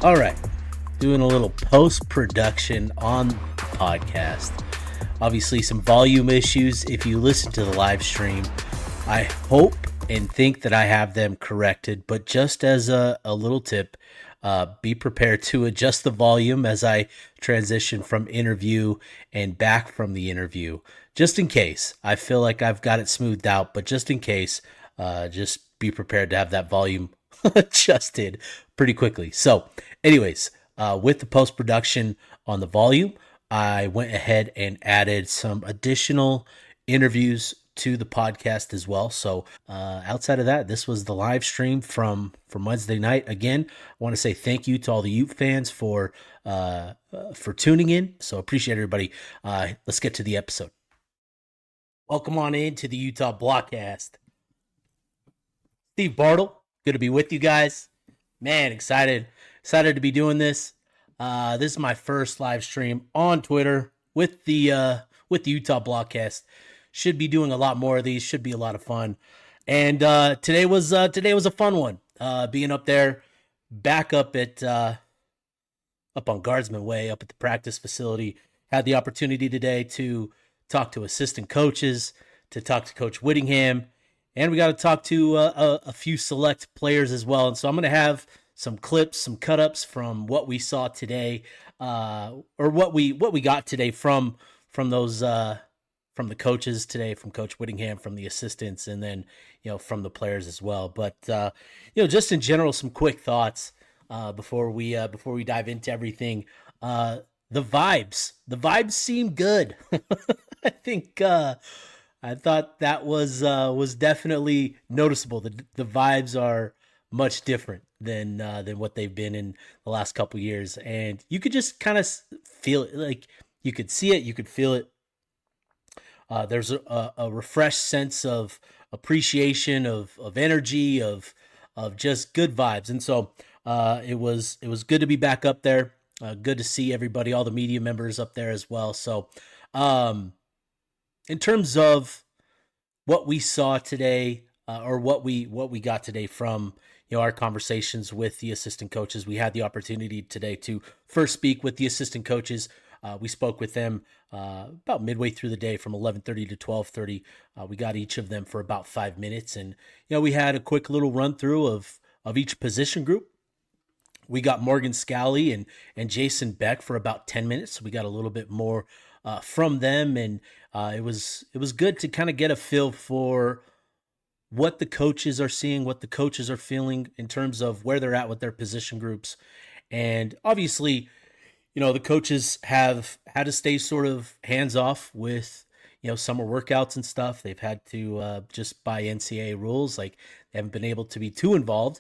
All right, doing a little post-production on the podcast. Obviously, some volume issues if you listen to the live stream. I hope and think that I have them corrected, but just as a little tip, be prepared to adjust the volume as I transition from interview and back from the interview, just in case. I feel like I've got it smoothed out, but just in case, just be prepared to have that volume adjusted pretty quickly. So anyways, with the post-production on the volume, I went ahead and added some additional interviews to the podcast as well. So outside of that, this was the live stream from Wednesday night. Again, I want to say thank you to all the Ute fans for tuning in. So appreciate everybody. Let's get to the episode. Welcome on in to the Utah Blockcast. Steve Bartle, good to be with you guys. Man, excited to be doing this. This is my first live stream on Twitter with the Utah Blockcast. Should be doing a lot more of these. Should be a lot of fun. And today was a fun one. Being up there, back up at up on Guardsman Way, up at the practice facility. Had the opportunity today to talk to assistant coaches, to talk to Coach Whittingham, and we got to talk to a few select players as well. And so I'm going to have some clips, some cut-ups from what we saw today, or what we got today from those from the coaches today, from Coach Whittingham, from the assistants, and then from the players as well. But just in general, some quick thoughts before we dive into everything. The vibes seem good. I think. I thought that was definitely noticeable. The vibes are much different than what they've been in the last couple of years, and you could just kind of feel it. Like you could see it, you could feel it. There's a refreshed sense of appreciation, of energy, of just good vibes, and so it was good to be back up there. Good to see everybody, all the media members up there as well. So. In terms of what we saw today, or what we got today from our conversations with the assistant coaches, we had the opportunity today to first speak with the assistant coaches. We spoke with them about midway through the day, from 11:30 to 12:30. We got each of them for about 5 minutes, and we had a quick little run through of each position group. We got Morgan Scally and Jason Beck for about 10 minutes. So we got a little bit more from them, and it was good to kind of get a feel for what the coaches are seeing, what the coaches are feeling in terms of where they're at with their position groups. And obviously, the coaches have had to stay sort of hands off with summer workouts and stuff. They've had to just by NCAA rules, like they haven't been able to be too involved.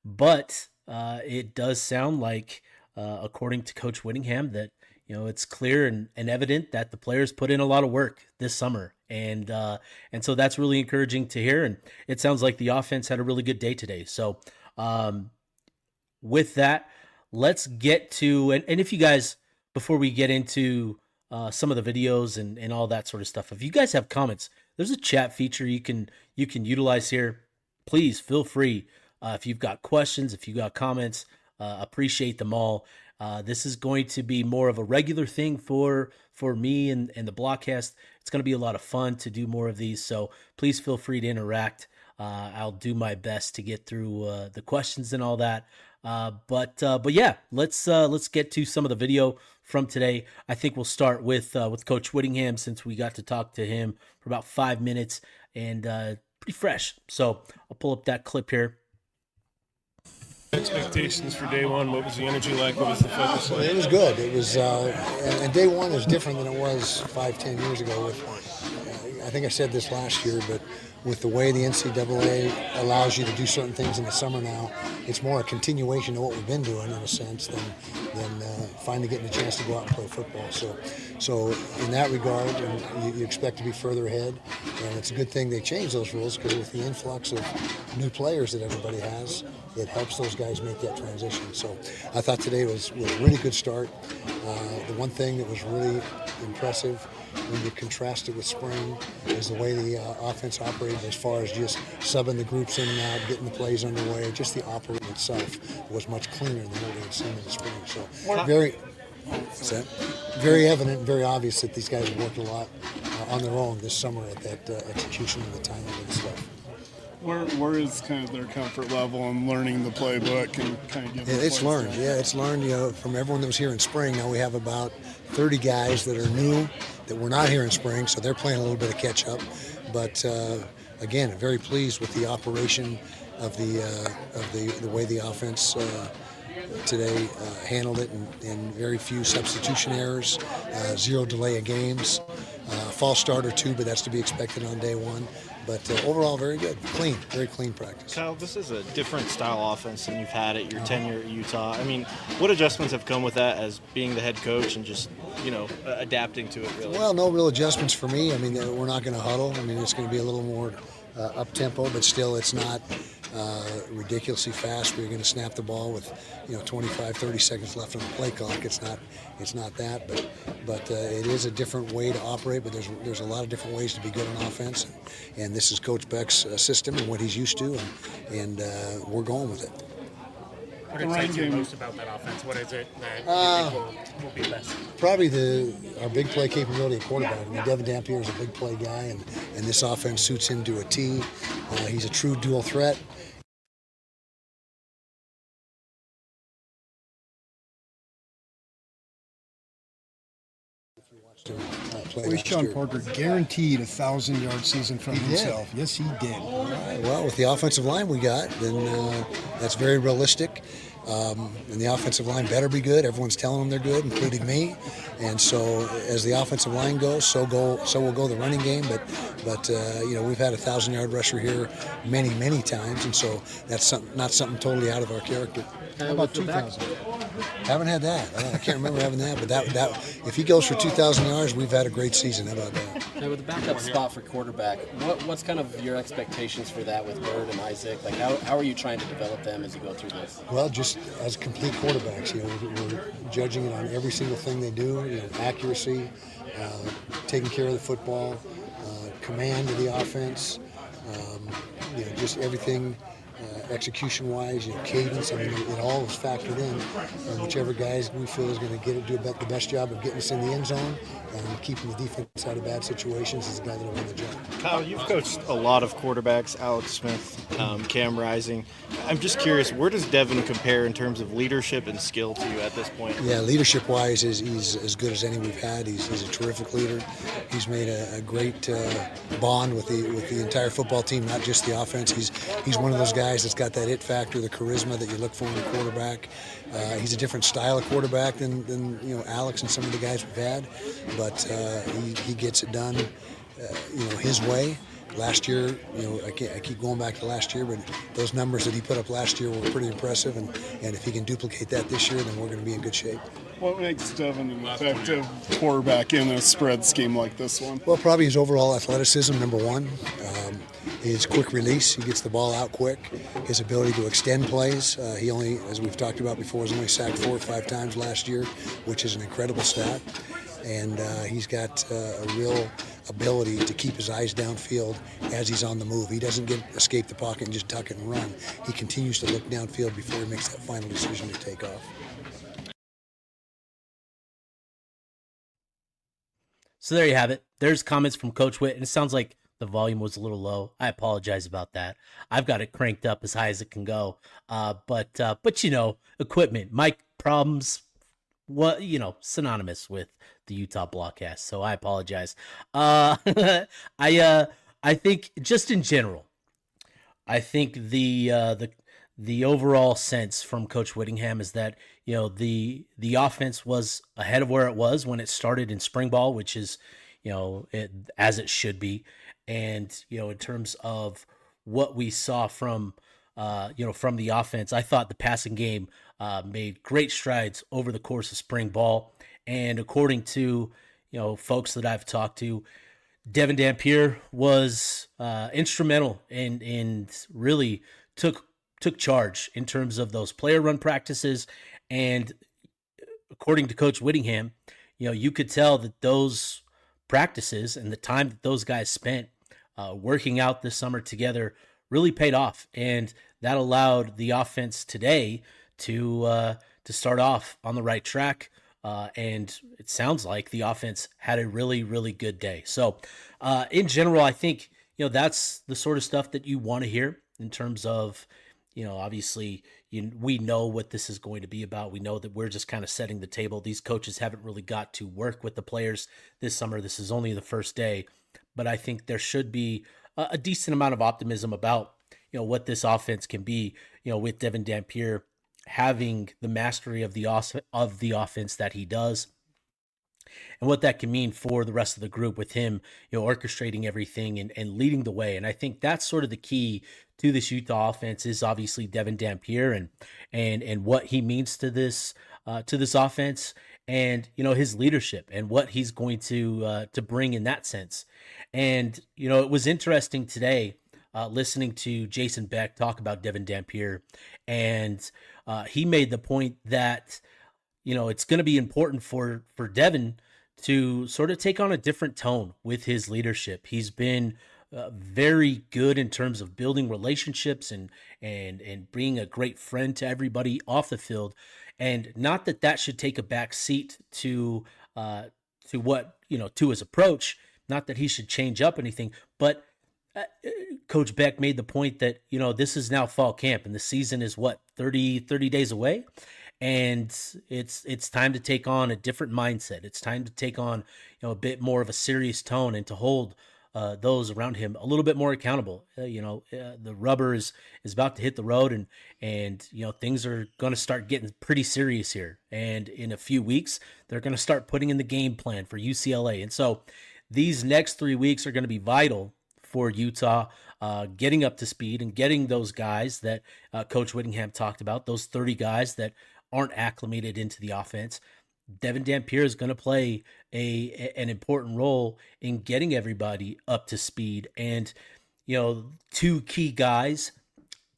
But it does sound like, according to Coach Whittingham, that it's clear and evident that the players put in a lot of work this summer. And so that's really encouraging to hear. And it sounds like the offense had a really good day today. So with that, let's get to, and if you guys, before we get into some of the videos and all that sort of stuff, if you guys have comments, there's a chat feature you can utilize here. Please feel free. If you've got questions, if you've got comments, appreciate them all. This is going to be more of a regular thing for me and the Blockcast. It's going to be a lot of fun to do more of these, so please feel free to interact. I'll do my best to get through the questions and all that. But yeah, let's get to some of the video from today. I think we'll start with Coach Whittingham, since we got to talk to him for about 5 minutes, and pretty fresh. So I'll pull up that clip here. Expectations for day one? What was the energy like? What was the focus like? It was good. It was, and day one is different than it was 5-10 years ago. I think I said this last year, but with the way the NCAA allows you to do certain things in the summer now, it's more a continuation of what we've been doing in a sense than finally getting a chance to go out and play football. So in that regard, you expect to be further ahead, and it's a good thing they changed those rules, because with the influx of new players that everybody has, it helps those guys make that transition. So I thought today was a really good start. The one thing that was really impressive when you contrast it with spring is the way the offense operated as far as just subbing the groups in and out, getting the plays underway. Just the operation itself was much cleaner than what we had seen in the spring. So very evident and very obvious that these guys have worked a lot on their own this summer at that execution and the timing of the stuff. Where is kind of their comfort level in learning the playbook and kind of giving It's learned. Yeah, it's learned, from everyone that was here in spring. Now we have about 30 guys that are new that were not here in spring, so they're playing a little bit of catch up. But again, very pleased with the operation of the way the offense today handled it, and very few substitution errors, 0 delay of games, false start or 2, but that's to be expected on day one. But overall, very good, very clean practice. Kyle, this is a different style offense than you've had at your tenure at Utah. I mean, what adjustments have come with that as being the head coach and just, adapting to it, really? Well, no real adjustments for me. I mean, we're not going to huddle. I mean, it's going to be a little more up-tempo, but still it's not ridiculously fast where you're going to snap the ball with 25, 30 seconds left on the play clock. It's not that, but it is a different way to operate. But there's a lot of different ways to be good on offense, and this is Coach Beck's system and what he's used to, and we're going with it. What excites you most about that offense? What is it that you think will be best? Probably our big play capability at quarterback. I mean, Devin Dampier is a big play guy, and this offense suits him to a T. He's a true dual threat. Sean Parker guaranteed 1,000-yard season from himself. Yes, he did. All right. Well, with the offensive line we got, then that's very realistic. And the offensive line better be good. Everyone's telling them they're good, including me. And so, as the offensive line goes, so will go the running game. But we've had a 1,000-yard rusher here many times, and so that's not something totally out of our character. How about 2,000? Haven't had that. I can't remember having that. But that if he goes for 2,000 yards, we've had a great season. How about that? Now, with the backup spot for quarterback, what's kind of your expectations for that with Bird and Isaac? Like, how are you trying to develop them as you go through this? Well, just as complete quarterbacks, we're judging it on every single thing they do. Accuracy, taking care of the football, command of the offense, just everything. Execution-wise, cadence, I mean, it all is factored in. And whichever guys we feel is going to do the best job of getting us in the end zone and keeping the defense out of bad situations is the guy that will win the job. Kyle, you've coached a lot of quarterbacks, Alex Smith, Cam Rising. I'm just curious, where does Devin compare in terms of leadership and skill to you at this point? Yeah, leadership-wise, he's as good as any we've had. He's a terrific leader. He's made a great bond with the entire football team, not just the offense. He's one of those guys that's got that it factor, the charisma that you look for in a quarterback. He's a different style of quarterback than Alex and some of the guys we've had, but he gets it done his way. Last year, I keep going back to last year, but those numbers that he put up last year were pretty impressive, and if he can duplicate that this year, then we're going to be in good shape. What makes Devin an effective quarterback in a spread scheme like this one? Well, probably his overall athleticism, number one. His quick release, he gets the ball out quick. His ability to extend plays. He only, as we've talked about before, was only sacked 4 or 5 times last year, which is an incredible stat. And he's got a real ability to keep his eyes downfield as he's on the move. He doesn't escape the pocket and just tuck it and run. He continues to look downfield before he makes that final decision to take off. So there you have it. There's comments from Coach Witt, and it sounds like the volume was a little low. I apologize about that. I've got it cranked up as high as it can go. But equipment, mic problems, synonymous with the Utah Blockcast. So I apologize. I think just in general, I think the overall sense from Coach Whittingham is that the offense was ahead of where it was when it started in spring ball, which is as it should be. And, in terms of what we saw from the offense, I thought the passing game made great strides over the course of spring ball. And according to, folks that I've talked to, Devin Dampier was instrumental and really took charge in terms of those player run practices. And according to Coach Whittingham, you could tell that those practices and the time that those guys spent working out this summer together really paid off, and that allowed the offense today to start off on the right track. And it sounds like the offense had a really, really good day. So, in general, I think that's the sort of stuff that you want to hear in terms of, obviously, we know what this is going to be about. We know that we're just kind of setting the table. These coaches haven't really got to work with the players this summer. This is only the first day, but I think there should be a decent amount of optimism about what this offense can be. With Devin Dampier having the mastery of the offense that he does, and what that can mean for the rest of the group with him, orchestrating everything and leading the way. And I think that's sort of the key to this Utah offense is obviously Devin Dampier and what he means to this offense, and his leadership and what he's going to bring in that sense. And it was interesting today listening to Jason Beck talk about Devin Dampier, and he made the point that it's going to be important for Devin to sort of take on a different tone with his leadership. He's been very good in terms of building relationships and being a great friend to everybody off the field, and not that should take a back seat to what to his approach. Not that he should change up anything, but Coach Beck made the point that this is now fall camp and the season is 30 days away. And it's time to take on a different mindset. It's time to take on a bit more of a serious tone and to hold those around him a little bit more accountable. The rubber is about to hit the road, and things are going to start getting pretty serious here. And in a few weeks, they're going to start putting in the game plan for UCLA. And so these next 3 weeks are going to be vital for Utah, getting up to speed and getting those guys that Coach Whittingham talked about, those 30 guys that aren't acclimated into the offense. Devin Dampier is going to play an important role in getting everybody up to speed. And two key guys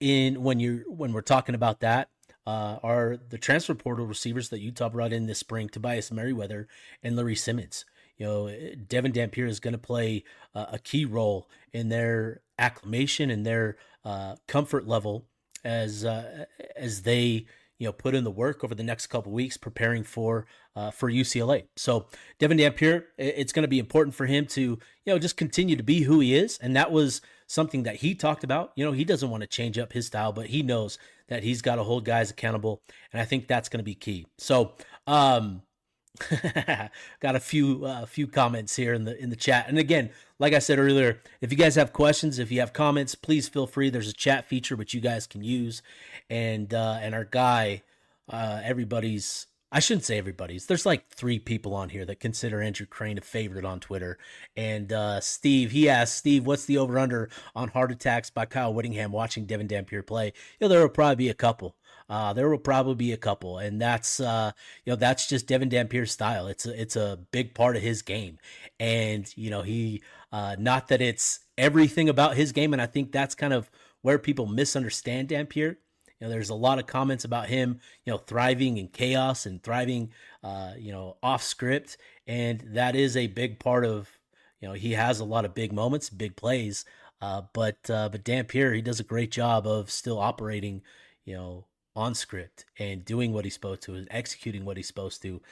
when we're talking about that are the transfer portal receivers that Utah brought in this spring, Tobias Merriweather and Larry Simmons. Devin Dampier is going to play a key role in their acclimation and their comfort level as they put in the work over the next couple weeks preparing for UCLA. So Devin Dampier, it's going to be important for him to just continue to be who he is, and that was something that he talked about. He doesn't want to change up his style, but he knows that he's got to hold guys accountable, and I think that's going to be key. So got a few comments here in the chat. And again, like I said earlier, if you guys have questions, if you have comments, please feel free. There's a chat feature which you guys can use. And our guy, I shouldn't say everybody's. There's like 3 people on here that consider Andrew Crane a favorite on Twitter. And Steve, he asked, Steve, what's the over-under on heart attacks by Kyle Whittingham watching Devin Dampier play? There will probably be a couple. And that's that's just Devin Dampier's style. It's a big part of his game, and he not that it's everything about his game, and I think that's kind of where people misunderstand Dampier. There's a lot of comments about him, thriving in chaos and thriving, off script, and that is a big part of, he has a lot of big moments, big plays, but Dampier, he does a great job of still operating, on script and doing what he's supposed to and executing what he's supposed to.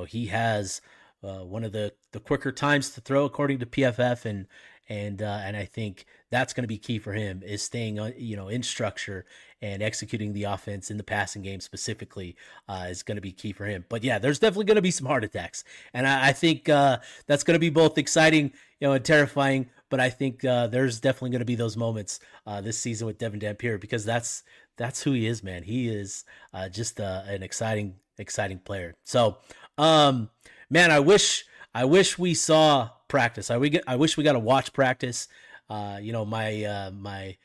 He has one of the quicker times to throw according to PFF, and I think that's going to be key for him is staying in structure and executing the offense in the passing game specifically is going to be key for him. But yeah, there's definitely going to be some heart attacks, and I think that's going to be both exciting and terrifying. But I think there's definitely going to be those moments this season with Devin Dampier, because that's who he is, man. He is just an exciting player. So, man, I wish we saw practice. I wish we got to watch practice. My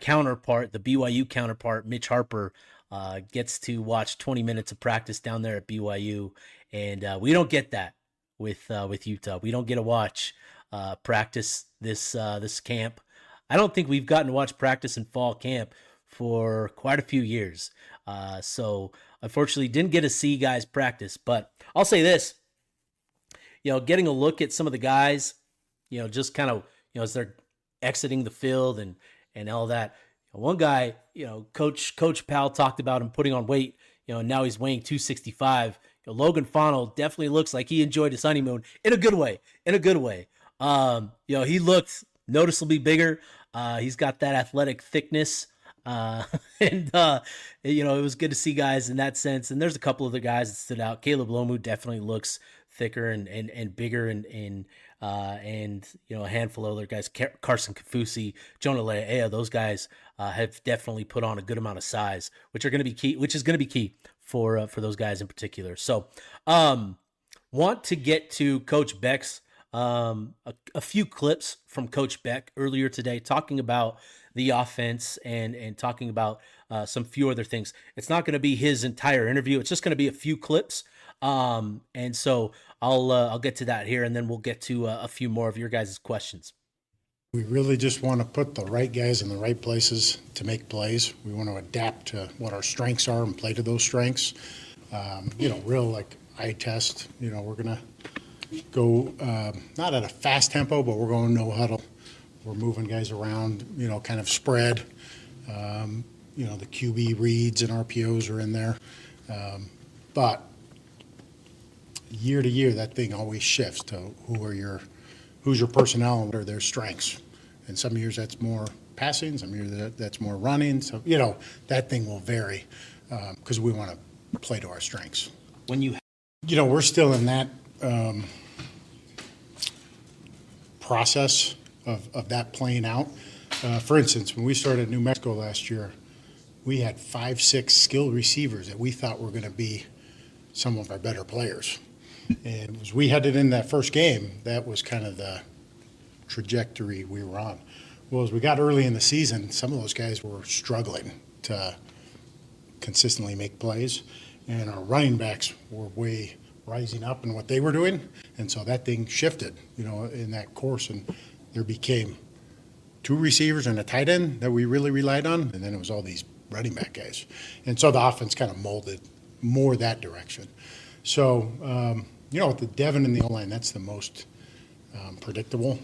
counterpart, the BYU counterpart, Mitch Harper, gets to watch 20 minutes of practice down there at BYU, and we don't get that with Utah. We don't get to watch practice this camp. I don't think we've gotten to watch practice in fall camp for quite a few years. So unfortunately didn't get to see guys practice, but I'll say this, getting a look at some of the guys, just kind of, as they're exiting the field and all that. One guy, Coach Powell talked about him putting on weight, and now he's weighing 265. Logan Fonnell definitely looks like he enjoyed his honeymoon in a good way. He looked noticeably bigger. He's got that athletic thickness. And it was good to see guys in that sense. And there's a couple other guys that stood out. Caleb Lomu definitely looks thicker and bigger, and a handful of other guys, Carson Kafusi, Jonah Lea'ea, those guys have definitely put on a good amount of size, which is going to be key for those guys in particular. So, want to get to Coach Beck's a few clips from Coach Beck earlier today, talking about the offense and talking about some few other things. It's not going to be his entire interview. It's just going to be a few clips. And so I'll get to that here, and then we'll get to a few more of your guys' questions. We really just want to put the right guys in the right places to make plays. We want to adapt to what our strengths are and play to those strengths. Real like eye test. We're going to go not at a fast tempo, but we're going no huddle. We're moving guys around, kind of spread. The QB reads and RPOs are in there. But year to year, that thing always shifts to who's your personnel and what are their strengths. And some years that's more passing, some years that's more running. So, that thing will vary because we want to play to our strengths. We're still in that process of that playing out. For instance, when we started New Mexico last year, we had 5-6 skilled receivers that we thought were going to be some of our better players. And as we headed in that first game, that was kind of the trajectory we were on. Well, as we got early in the season, some of those guys were struggling to consistently make plays, and our running backs were way rising up in what they were doing, and so that thing shifted, in that course, and there became 2 receivers and a tight end that we really relied on, and then it was all these running back guys. And so the offense kind of molded more that direction. So, with the Devin and the O-line, that's the most predictable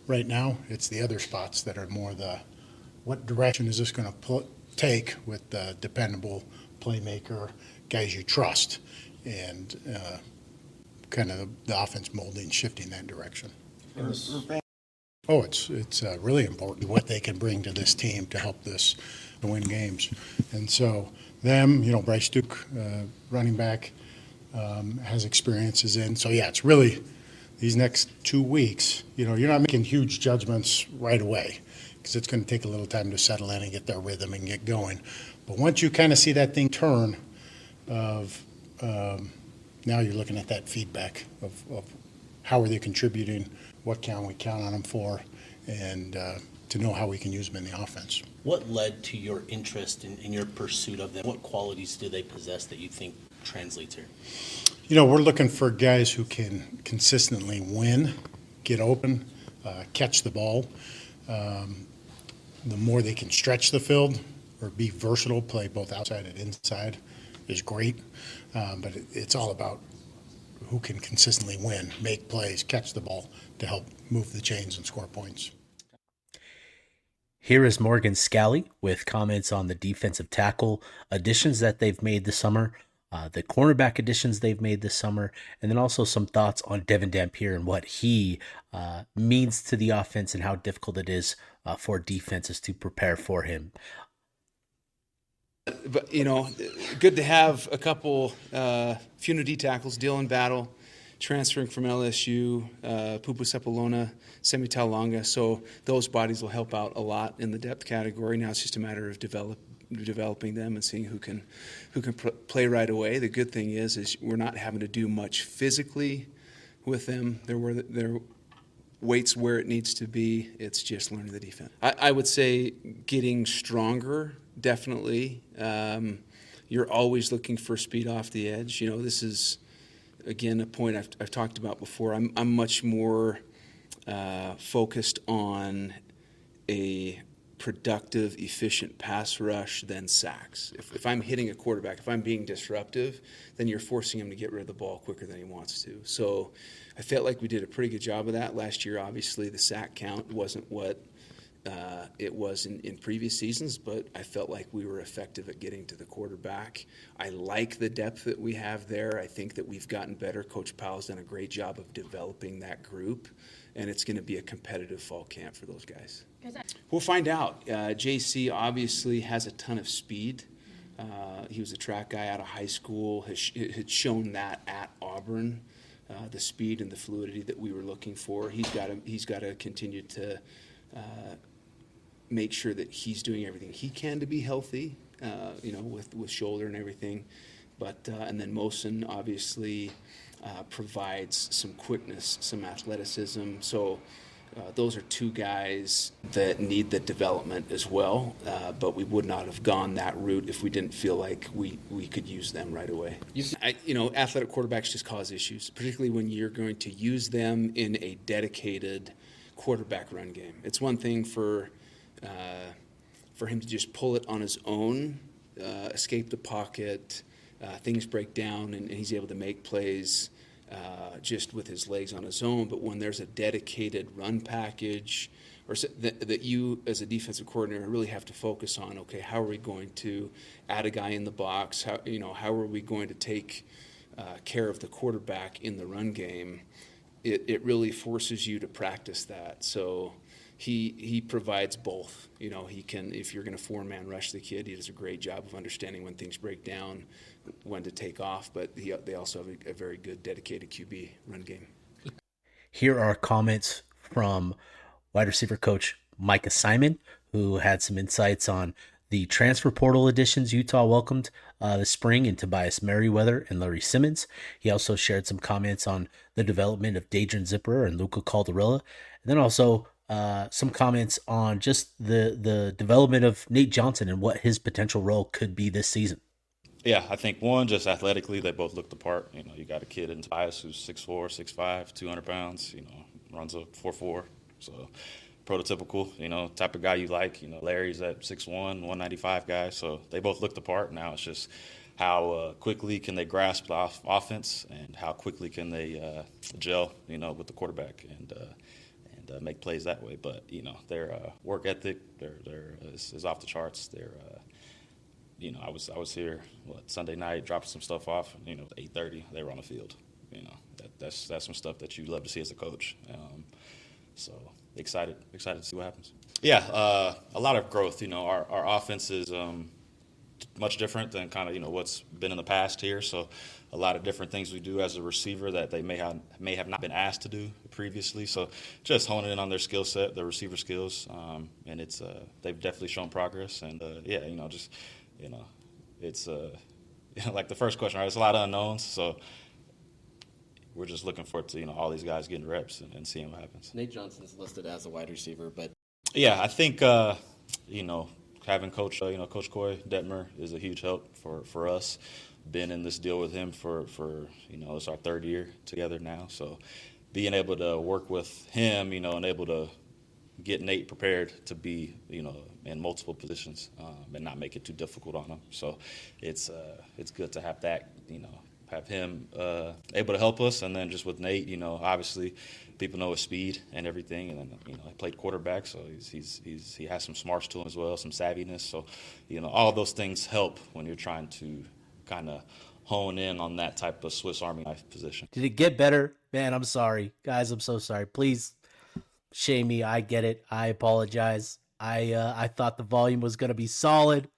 right now. It's the other spots that are more what direction is this going to take with the dependable playmaker, guys you trust, and kind of the offense molding, shifting that direction. Oh, it's really important what they can bring to this team to help this to win games. And so them, Bryce Duke, running back, has experiences in. So, yeah, it's really these next 2 weeks, you're not making huge judgments right away because it's going to take a little time to settle in and get their rhythm and get going. But once you kind of see that thing turn of now you're looking at that feedback of how are they contributing, what can we count on them for, and to know how we can use them in the offense. What led to your interest in your pursuit of them? What qualities do they possess that you think translates here? We're looking for guys who can consistently win, get open, catch the ball. The more they can stretch the field or be versatile, play both outside and inside is great. But it's all about who can consistently win, make plays, catch the ball to help move the chains and score points. Here is Morgan Scally with comments on the defensive tackle additions that they've made this summer, the cornerback additions they've made this summer, and then also some thoughts on Devin Dampier and what he means to the offense and how difficult it is for defenses to prepare for him. But, good to have a couple few new D tackles, Dylan Battle, transferring from LSU, Pupu Sepulona, Semi Taulanga. So those bodies will help out a lot in the depth category. Now it's just a matter of developing them and seeing who can play right away. The good thing is we're not having to do much physically with them. Their weight's where it needs to be. It's just learning the defense. I would say getting stronger, definitely. You're always looking for speed off the edge. This is, again, a point I've talked about before. I'm much more focused on a productive, efficient pass rush than sacks. If I'm hitting a quarterback, if I'm being disruptive, then you're forcing him to get rid of the ball quicker than he wants to. So I felt like we did a pretty good job of that last year. Obviously, the sack count wasn't what it was in previous seasons, but I felt like we were effective at getting to the quarterback. I like the depth that we have there. I think that we've gotten better. Coach Powell's done a great job of developing that group, and it's going to be a competitive fall camp for those guys. We'll find out. JC obviously has a ton of speed. He was a track guy out of high school, had shown that at Auburn, the speed and the fluidity that we were looking for. He's got to continue to make sure that he's doing everything he can to be healthy, with shoulder and everything. But and then Mosen obviously provides some quickness, some athleticism. So those are two guys that need the development as well. But we would not have gone that route if we didn't feel like we could use them right away. Athletic quarterbacks just cause issues, particularly when you're going to use them in a dedicated quarterback run game. It's one thing for him to just pull it on his own, escape the pocket, things break down, and he's able to make plays just with his legs on his own. But when there's a dedicated run package, or that you as a defensive coordinator really have to focus on, okay, how are we going to add a guy in the box? How are we going to take care of the quarterback in the run game? It really forces you to practice that. So he provides both. He can, if you're going to four-man rush the kid, he does a great job of understanding when things break down, when to take off, but they also have a very good dedicated QB run game. Here are comments from wide receiver coach Micah Simon, who had some insights on the transfer portal additions Utah welcomed this spring in Tobias Merriweather and Larry Simmons. He also shared some comments on the development of Dadrian Zipper and Luca Caldarella, and then also some comments on just the development of Nate Johnson and what his potential role could be this season. Yeah, I think one, just athletically, they both looked the part. You got a kid in Tobias who's 6'4", 6'5", 200 pounds, runs a 4.4, so prototypical, type of guy you like. Larry's that 6'1", 195 guy, so they both look the part. Now it's just how quickly can they grasp the offense and how quickly can they gel, with the quarterback and make plays that way. But, their work ethic is off the charts. I was here Sunday night, dropping some stuff off, 8:30 they were on the field. That's some stuff that you love to see as a coach. So excited to see what happens. Yeah, a lot of growth. Our offense is much different than kind of what's been in the past here. So a lot of different things we do as a receiver that they may have not been asked to do previously. So just honing in on their skill set, their receiver skills, and it's they've definitely shown progress. And it's like the first question, right? It's a lot of unknowns. So we're just looking forward to all these guys getting reps and seeing what happens. Nate Johnson's listed as a wide receiver, but yeah, I think having Coach Coy Detmer is a huge help for us. Been in this deal with him for it's our third year together now. So being able to work with him, and able to get Nate prepared to be in multiple positions and not make it too difficult on him. So it's good to have that have him able to help us. And then just with Nate, obviously people know his speed and everything. And then, he played quarterback, so he has some smarts to him as well, some savviness. So, all of those things help when you're trying to kind of hone in on that type of Swiss Army knife position. Did it get better? Man, I'm sorry. Guys, I'm so sorry. Please shame me. I get it. I apologize. I thought the volume was going to be solid.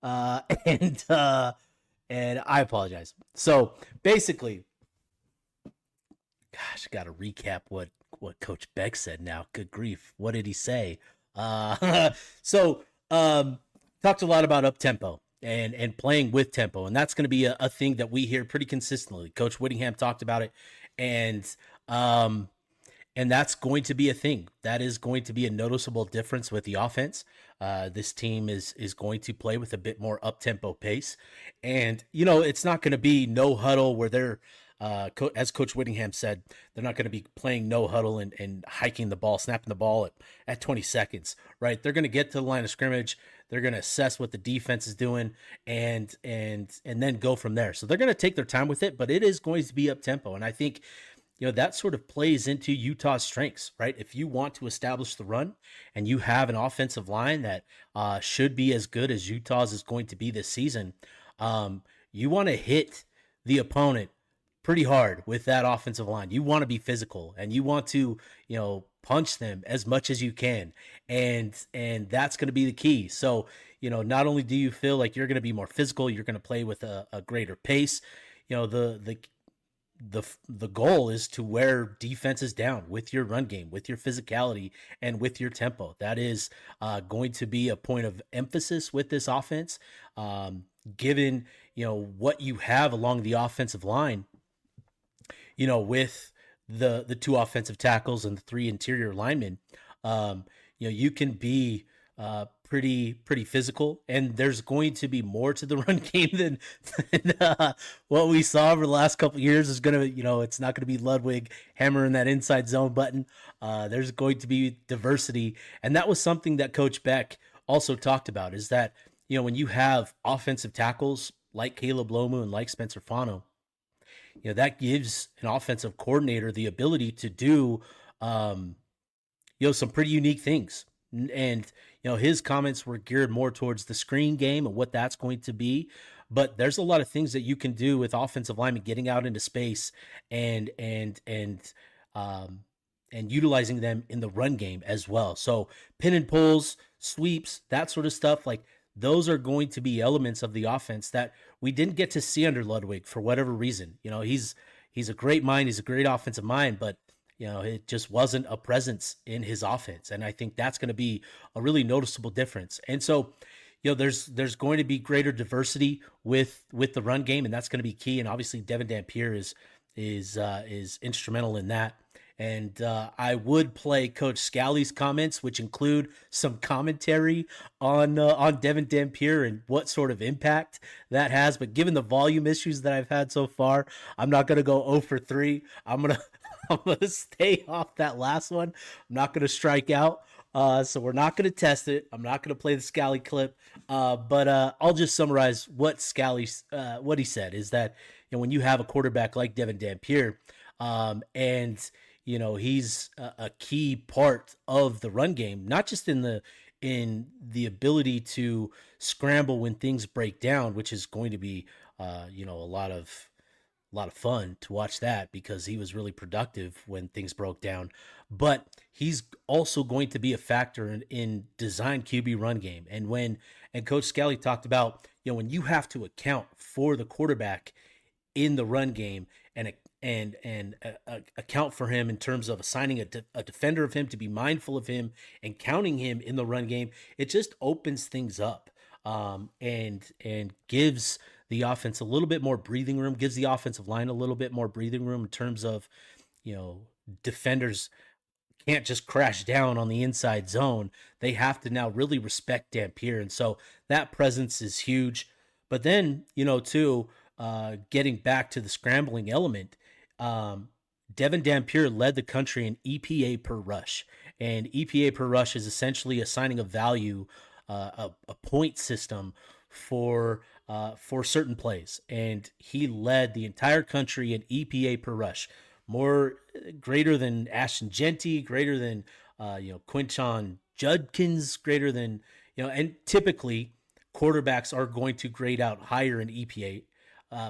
And I apologize. So basically, gosh, got to recap what Coach Beck said now. Good grief. What did he say? So talked a lot about up-tempo and playing with tempo. And that's going to be a thing that we hear pretty consistently. Coach Whittingham talked about it. And that's going to be a thing. That is going to be a noticeable difference with the offense. This team is going to play with a bit more up-tempo pace. And, it's not going to be no huddle where they're as Coach Whittingham said, they're not going to be playing no huddle and hiking the ball, snapping the ball at 20 seconds, right? They're going to get to the line of scrimmage. They're going to assess what the defense is doing and then go from there. So they're going to take their time with it, but it is going to be up tempo. And I think, that sort of plays into Utah's strengths, right? If you want to establish the run and you have an offensive line that should be as good as Utah's is going to be this season, you want to hit the opponent pretty hard with that offensive line. You want to be physical and you want to, punch them as much as you can. And that's going to be the key. So, not only do you feel like you're going to be more physical, you're going to play with a greater pace. The goal is to wear defenses down with your run game, with your physicality, and with your tempo. That is going to be a point of emphasis with this offense. Given what you have along the offensive line, with the two offensive tackles and the three interior linemen, you can be pretty physical, and there's going to be more to the run game than what we saw over the last couple of years. Is gonna, it's not gonna be Ludwig hammering that inside zone button. There's going to be diversity, and that was something that Coach Beck also talked about. Is that when you have offensive tackles like Caleb Lomu and like Spencer Fano, that gives an offensive coordinator the ability to do some pretty unique things. And his comments were geared more towards the screen game and what that's going to be, but there's a lot of things that you can do with offensive linemen getting out into space and utilizing them in the run game as well. So pin and pulls, sweeps, that sort of stuff, like those are going to be elements of the offense that we didn't get to see under Ludwig for whatever reason. He's a great mind, he's a great offensive mind, but it just wasn't a presence in his offense. And I think that's going to be a really noticeable difference. And so, there's going to be greater diversity with the run game, and that's going to be key. And obviously Devin Dampier is instrumental in that. And I would play Coach Scalley's comments, which include some commentary on Devin Dampier and what sort of impact that has. But given the volume issues that I've had so far, I'm not going to go 0 for 3. I'm gonna stay off that last one. I'm not gonna strike out. So we're not gonna test it. I'm not gonna play the Scalley clip. But I'll just summarize what what he said is that when you have a quarterback like Devin Dampier, and he's a key part of the run game, not just in the ability to scramble when things break down, which is going to be a lot of fun to watch that because he was really productive when things broke down. But he's also going to be a factor in design QB run game. And Coach Scalley talked about, when you have to account for the quarterback in the run game and account for him in terms of assigning a defender of him, to be mindful of him and counting him in the run game, it just opens things up. And gives the offense a little bit more breathing room, gives the offensive line a little bit more breathing room in terms of, defenders can't just crash down on the inside zone. They have to now really respect Dampier. And so that presence is huge. But then, too, getting back to the scrambling element, Devin Dampier led the country in EPA per rush. And EPA per rush is essentially assigning a value, a point system for certain plays, and he led the entire country in EPA per rush, greater than Ashton Genty, greater than Quinchon Judkins, greater than and typically quarterbacks are going to grade out higher in EPA.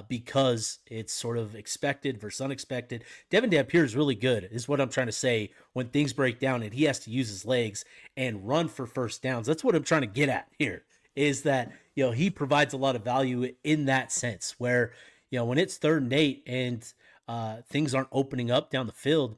Because it's sort of expected versus unexpected. Devin Dampier is really good, is what I'm trying to say, when things break down and he has to use his legs and run for first downs. That's what I'm trying to get at here, is that, he provides a lot of value in that sense where, when it's 3rd and 8 and things aren't opening up down the field,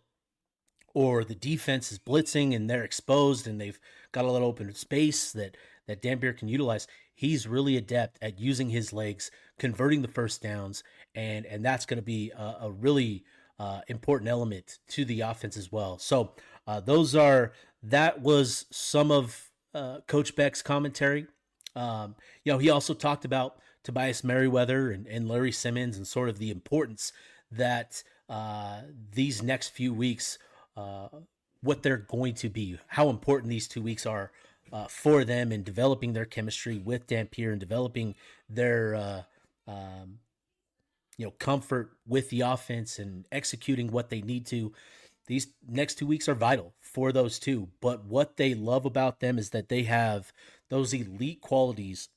or the defense is blitzing and they're exposed and they've got a little open space that Dampier can utilize, he's really adept at using his legs, converting the first downs, and that's going to be a really important element to the offense as well. So that was some of Coach Beck's commentary. He also talked about Tobias Merriweather and Larry Simmons and sort of the importance that these next few weeks, what they're going to be, how important these 2 weeks are for them in developing their chemistry with Dampier and developing their comfort with the offense and executing what they need to. These next 2 weeks are vital for those two. But what they love about them is that they have those elite qualities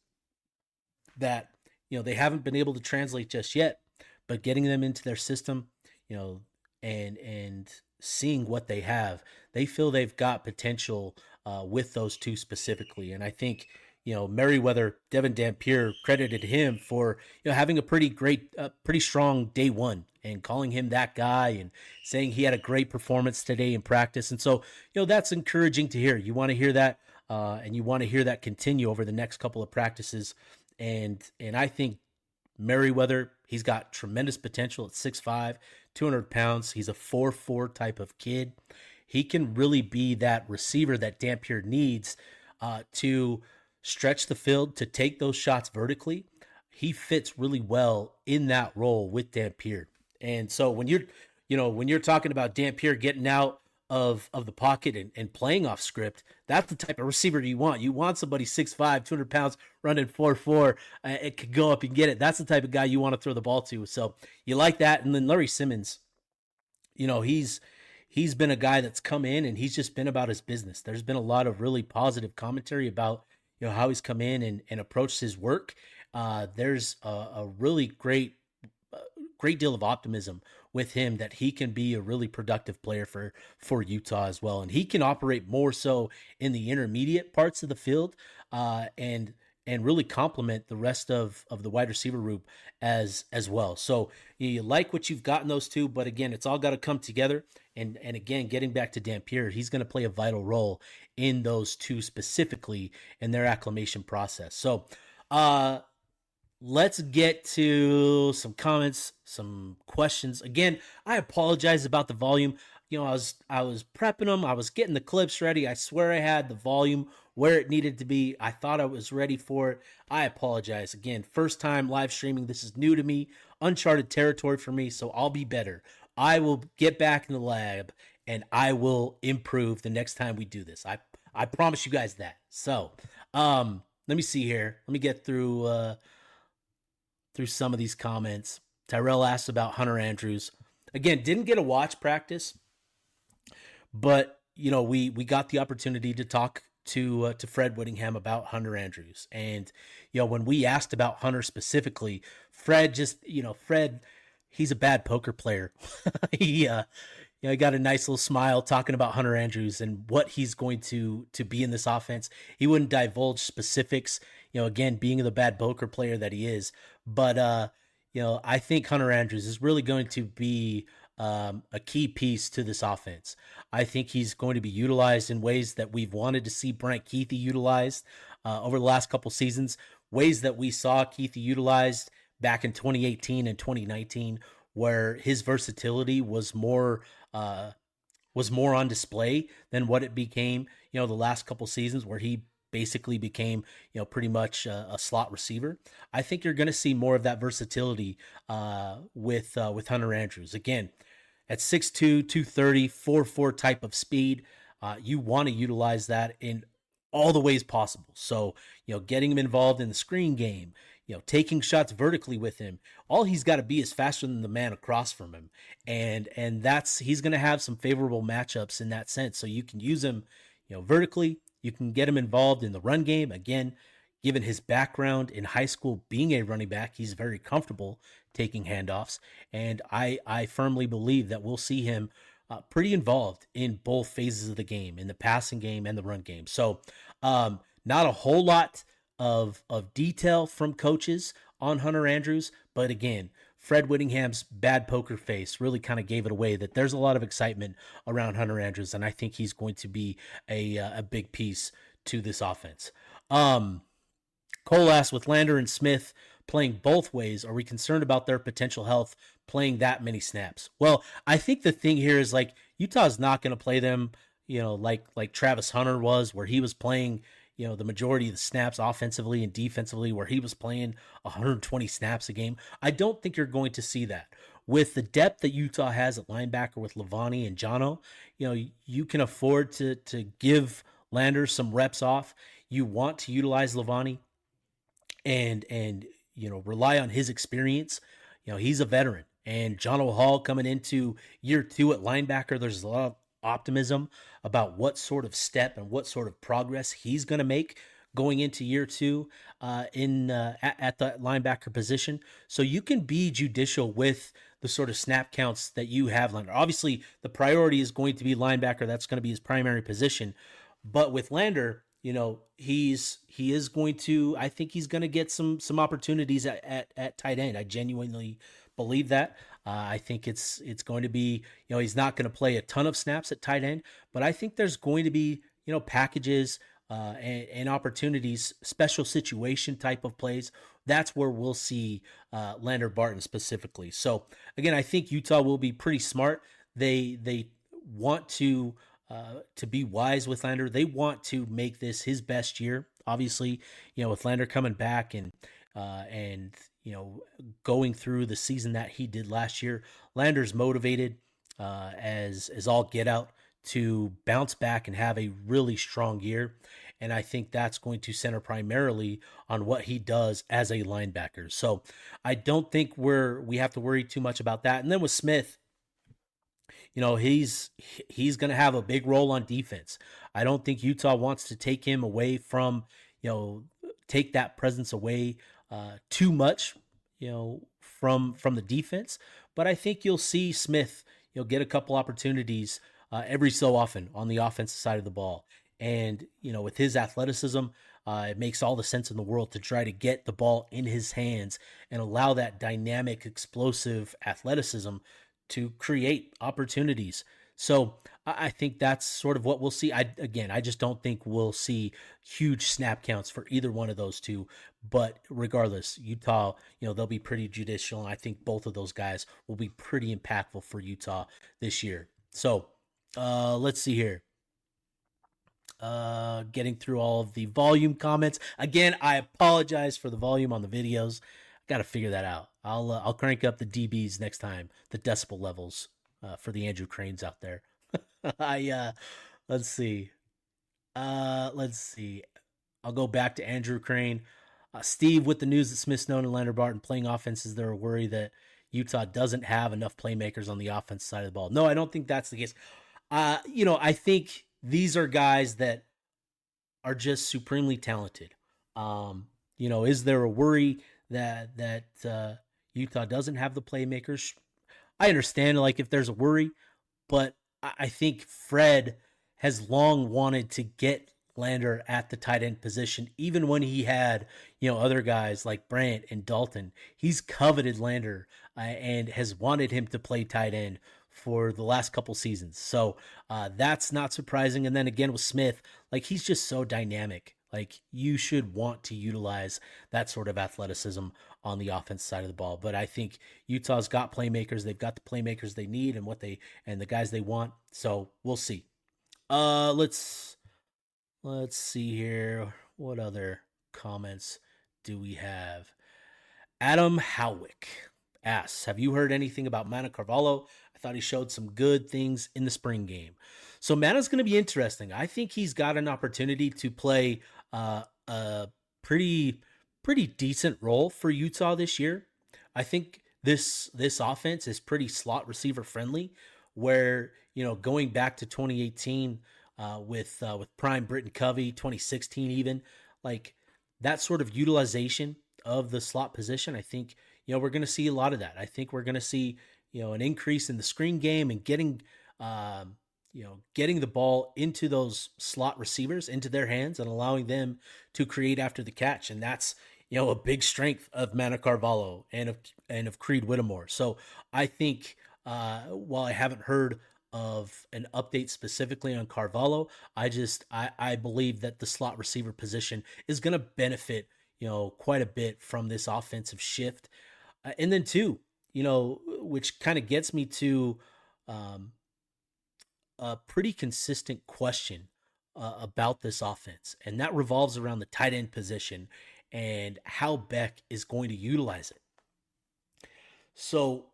that, they haven't been able to translate just yet, but getting them into their system, and seeing what they have, they feel they've got potential with those two specifically. And I think, Merriweather, Devin Dampier credited him for, having a pretty strong day one and calling him that guy and saying he had a great performance today in practice. And so, that's encouraging to hear. You want to hear that, and you want to hear that continue over the next couple of practices. And I think Merriweather, he's got tremendous potential at 6'5", 200 pounds. He's a 4'4" type of kid. He can really be that receiver that Dampier needs to stretch the field, to take those shots vertically. He fits really well in that role with Dampier. And so when you're talking about Dampier getting out of the pocket and playing off script, that's the type of receiver you want. You want somebody 6'5", 200 pounds, running 4'4". It could go up and get it. That's the type of guy you want to throw the ball to. So you like that. And then Larry Simmons, he's been a guy that's come in and he's just been about his business. There's been a lot of really positive commentary about how he's come in and approached his work. There's a really great deal of optimism with him that he can be a really productive player for Utah as well. And he can operate more so in the intermediate parts of the field and really complement the rest of the wide receiver group as well. So you like what you've got in those two, but again, it's all got to come together. And again, getting back to Dampier, he's going to play a vital role in those two specifically in their acclimation process. So let's get to some comments, some questions. Again, I apologize about the volume. I was prepping them. I was getting the clips ready. I swear I had the volume where it needed to be. I thought I was ready for it. I apologize. Again, first time live streaming. This is new to me, uncharted territory for me, so I'll be better. I will get back in the lab and I will improve the next time we do this. I promise you guys that. So, let me see here. Let me get through some of these comments. Tyrell asked about Hunter Andrews. Again, didn't get a watch practice, but we got the opportunity to talk to Fred Whittingham about Hunter Andrews. And when we asked about Hunter specifically, Fred just Fred, he's a bad poker player. He got a nice little smile talking about Hunter Andrews and what he's going to be in this offense. He wouldn't divulge specifics, again, being the bad poker player that he is. But, I think Hunter Andrews is really going to be a key piece to this offense. I think he's going to be utilized in ways that we've wanted to see Brant Keithy utilized over the last couple seasons, ways that we saw Keithy utilized back in 2018 and 2019, where his versatility was more on display than what it became, the last couple seasons, where he basically became, pretty much a slot receiver. I think you're going to see more of that versatility with Hunter Andrews. Again, at 6'2", 230, 4'4" type of speed, you want to utilize that in all the ways possible. So, getting him involved in the screen game, taking shots vertically with him. All he's got to be is faster than the man across from him. And he's going to have some favorable matchups in that sense. So you can use him, vertically. You can get him involved in the run game. Again, given his background in high school being a running back, he's very comfortable taking handoffs. And I firmly believe that we'll see him pretty involved in both phases of the game, in the passing game and the run game. So not a whole lot of detail from coaches on Hunter Andrews, but again, Fred Whittingham's bad poker face really kind of gave it away that there's a lot of excitement around Hunter Andrews, and I think he's going to be a big piece to this offense. Cole asked, with Lander and Smith playing both ways, are we concerned about their potential health playing that many snaps? Well, I think the thing here is, Utah's not going to play them, like Travis Hunter was, where he was playing, the majority of the snaps offensively and defensively, where he was playing 120 snaps a game. I don't think you're going to see that. with the depth that Utah has at linebacker with Levani and Jono, you can afford to give Lander some reps off. You want to utilize Levani and rely on his experience. He's a veteran, and Jono Hall coming into year 2 at linebacker. There's a lot of optimism about what sort of step and what sort of progress he's going to make going into year 2 at the linebacker position. So you can be judicial with the sort of snap counts that you have. Lander. Obviously, the priority is going to be linebacker. That's going to be his primary position. But with Lander, he is going to. I think he's going to get some opportunities at tight end. I genuinely believe that. I think it's going to be. He's not going to play a ton of snaps at tight end, but I think there's going to be packages and opportunities, special situation type of plays. That's where we'll see Lander Barton specifically. So again, I think Utah will be pretty smart. They want to be wise with Lander. They want to make this his best year. Obviously, with Lander coming back and going through the season that he did last year, Lander's motivated as all get out to bounce back and have a really strong year. And I think that's going to center primarily on what he does as a linebacker. So I don't think we have to worry too much about that. And then with Smith, he's going to have a big role on defense. I don't think Utah wants to take him away from, take that presence away too much, from the defense. But I think you'll see Smith, get a couple opportunities every so often on the offensive side of the ball. And, with his athleticism, it makes all the sense in the world to try to get the ball in his hands and allow that dynamic, explosive athleticism to create opportunities. So I think that's sort of what we'll see. I just don't think we'll see huge snap counts for either one of those two. But regardless, Utah, they'll be pretty judicial. And I think both of those guys will be pretty impactful for Utah this year. So let's see here. Getting through all of the volume comments. Again, I apologize for the volume on the videos. Got to figure that out. I'll crank up the dBs next time, the decibel levels for the Andrew Cranes out there. Let's see. I'll go back to Andrew Crane. Steve, with the news that Smith, Snow, and Lander Barton playing offense, is there a worry that Utah doesn't have enough playmakers on the offense side of the ball? No, I don't think that's the case. I think these are guys that are just supremely talented. Is there a worry that Utah doesn't have the playmakers? I understand, if there's a worry, but I think Fred has long wanted to get Lander at the tight end position, even when he had, other guys like Brandt and Dalton. He's coveted Lander and has wanted him to play tight end for the last couple seasons. So that's not surprising. And then again with Smith, he's just so dynamic. You should want to utilize that sort of athleticism on the offense side of the ball. But I think Utah's got playmakers. They've got the playmakers they need and the guys they want. So we'll see. Let's see here. What other comments do we have? Adam Howick asks, have you heard anything about Mana Carvalho? I thought he showed some good things in the spring game. So Mana's going to be interesting. I think he's got an opportunity to play a pretty decent role for Utah this year. I think this offense is pretty slot receiver friendly, where going back to 2018 with prime Britton Covey, 2016 even, that sort of utilization of the slot position. I think we're going to see a lot of that. I think we're going to see an increase in the screen game and getting the ball into those slot receivers, into their hands, and allowing them to create after the catch. And that's, a big strength of Mana Carvalho and of Creed Whittemore. So I think, while I haven't heard of an update specifically on Carvalho, I believe that the slot receiver position is going to benefit, quite a bit from this offensive shift. And then two, which kind of gets me to, a pretty consistent question about this offense, and that revolves around the tight end position and how Beck is going to utilize it. So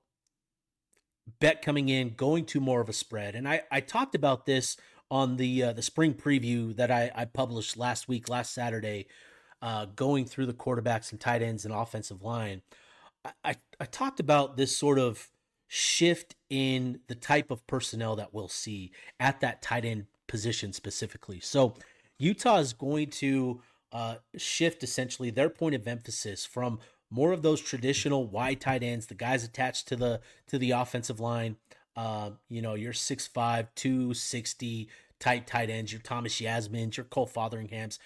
Beck coming in, going to more of a spread. And I talked about this on the spring preview that I published last Saturday, going through the quarterbacks and tight ends and offensive line. I talked about this sort of shift in the type of personnel that we'll see at that tight end position specifically. So Utah is going to shift essentially their point of emphasis from more of those traditional wide tight ends, the guys attached to the offensive line. Your 6'5", 260 type tight ends, your Thomas Yasmins, your Cole Fotheringhams,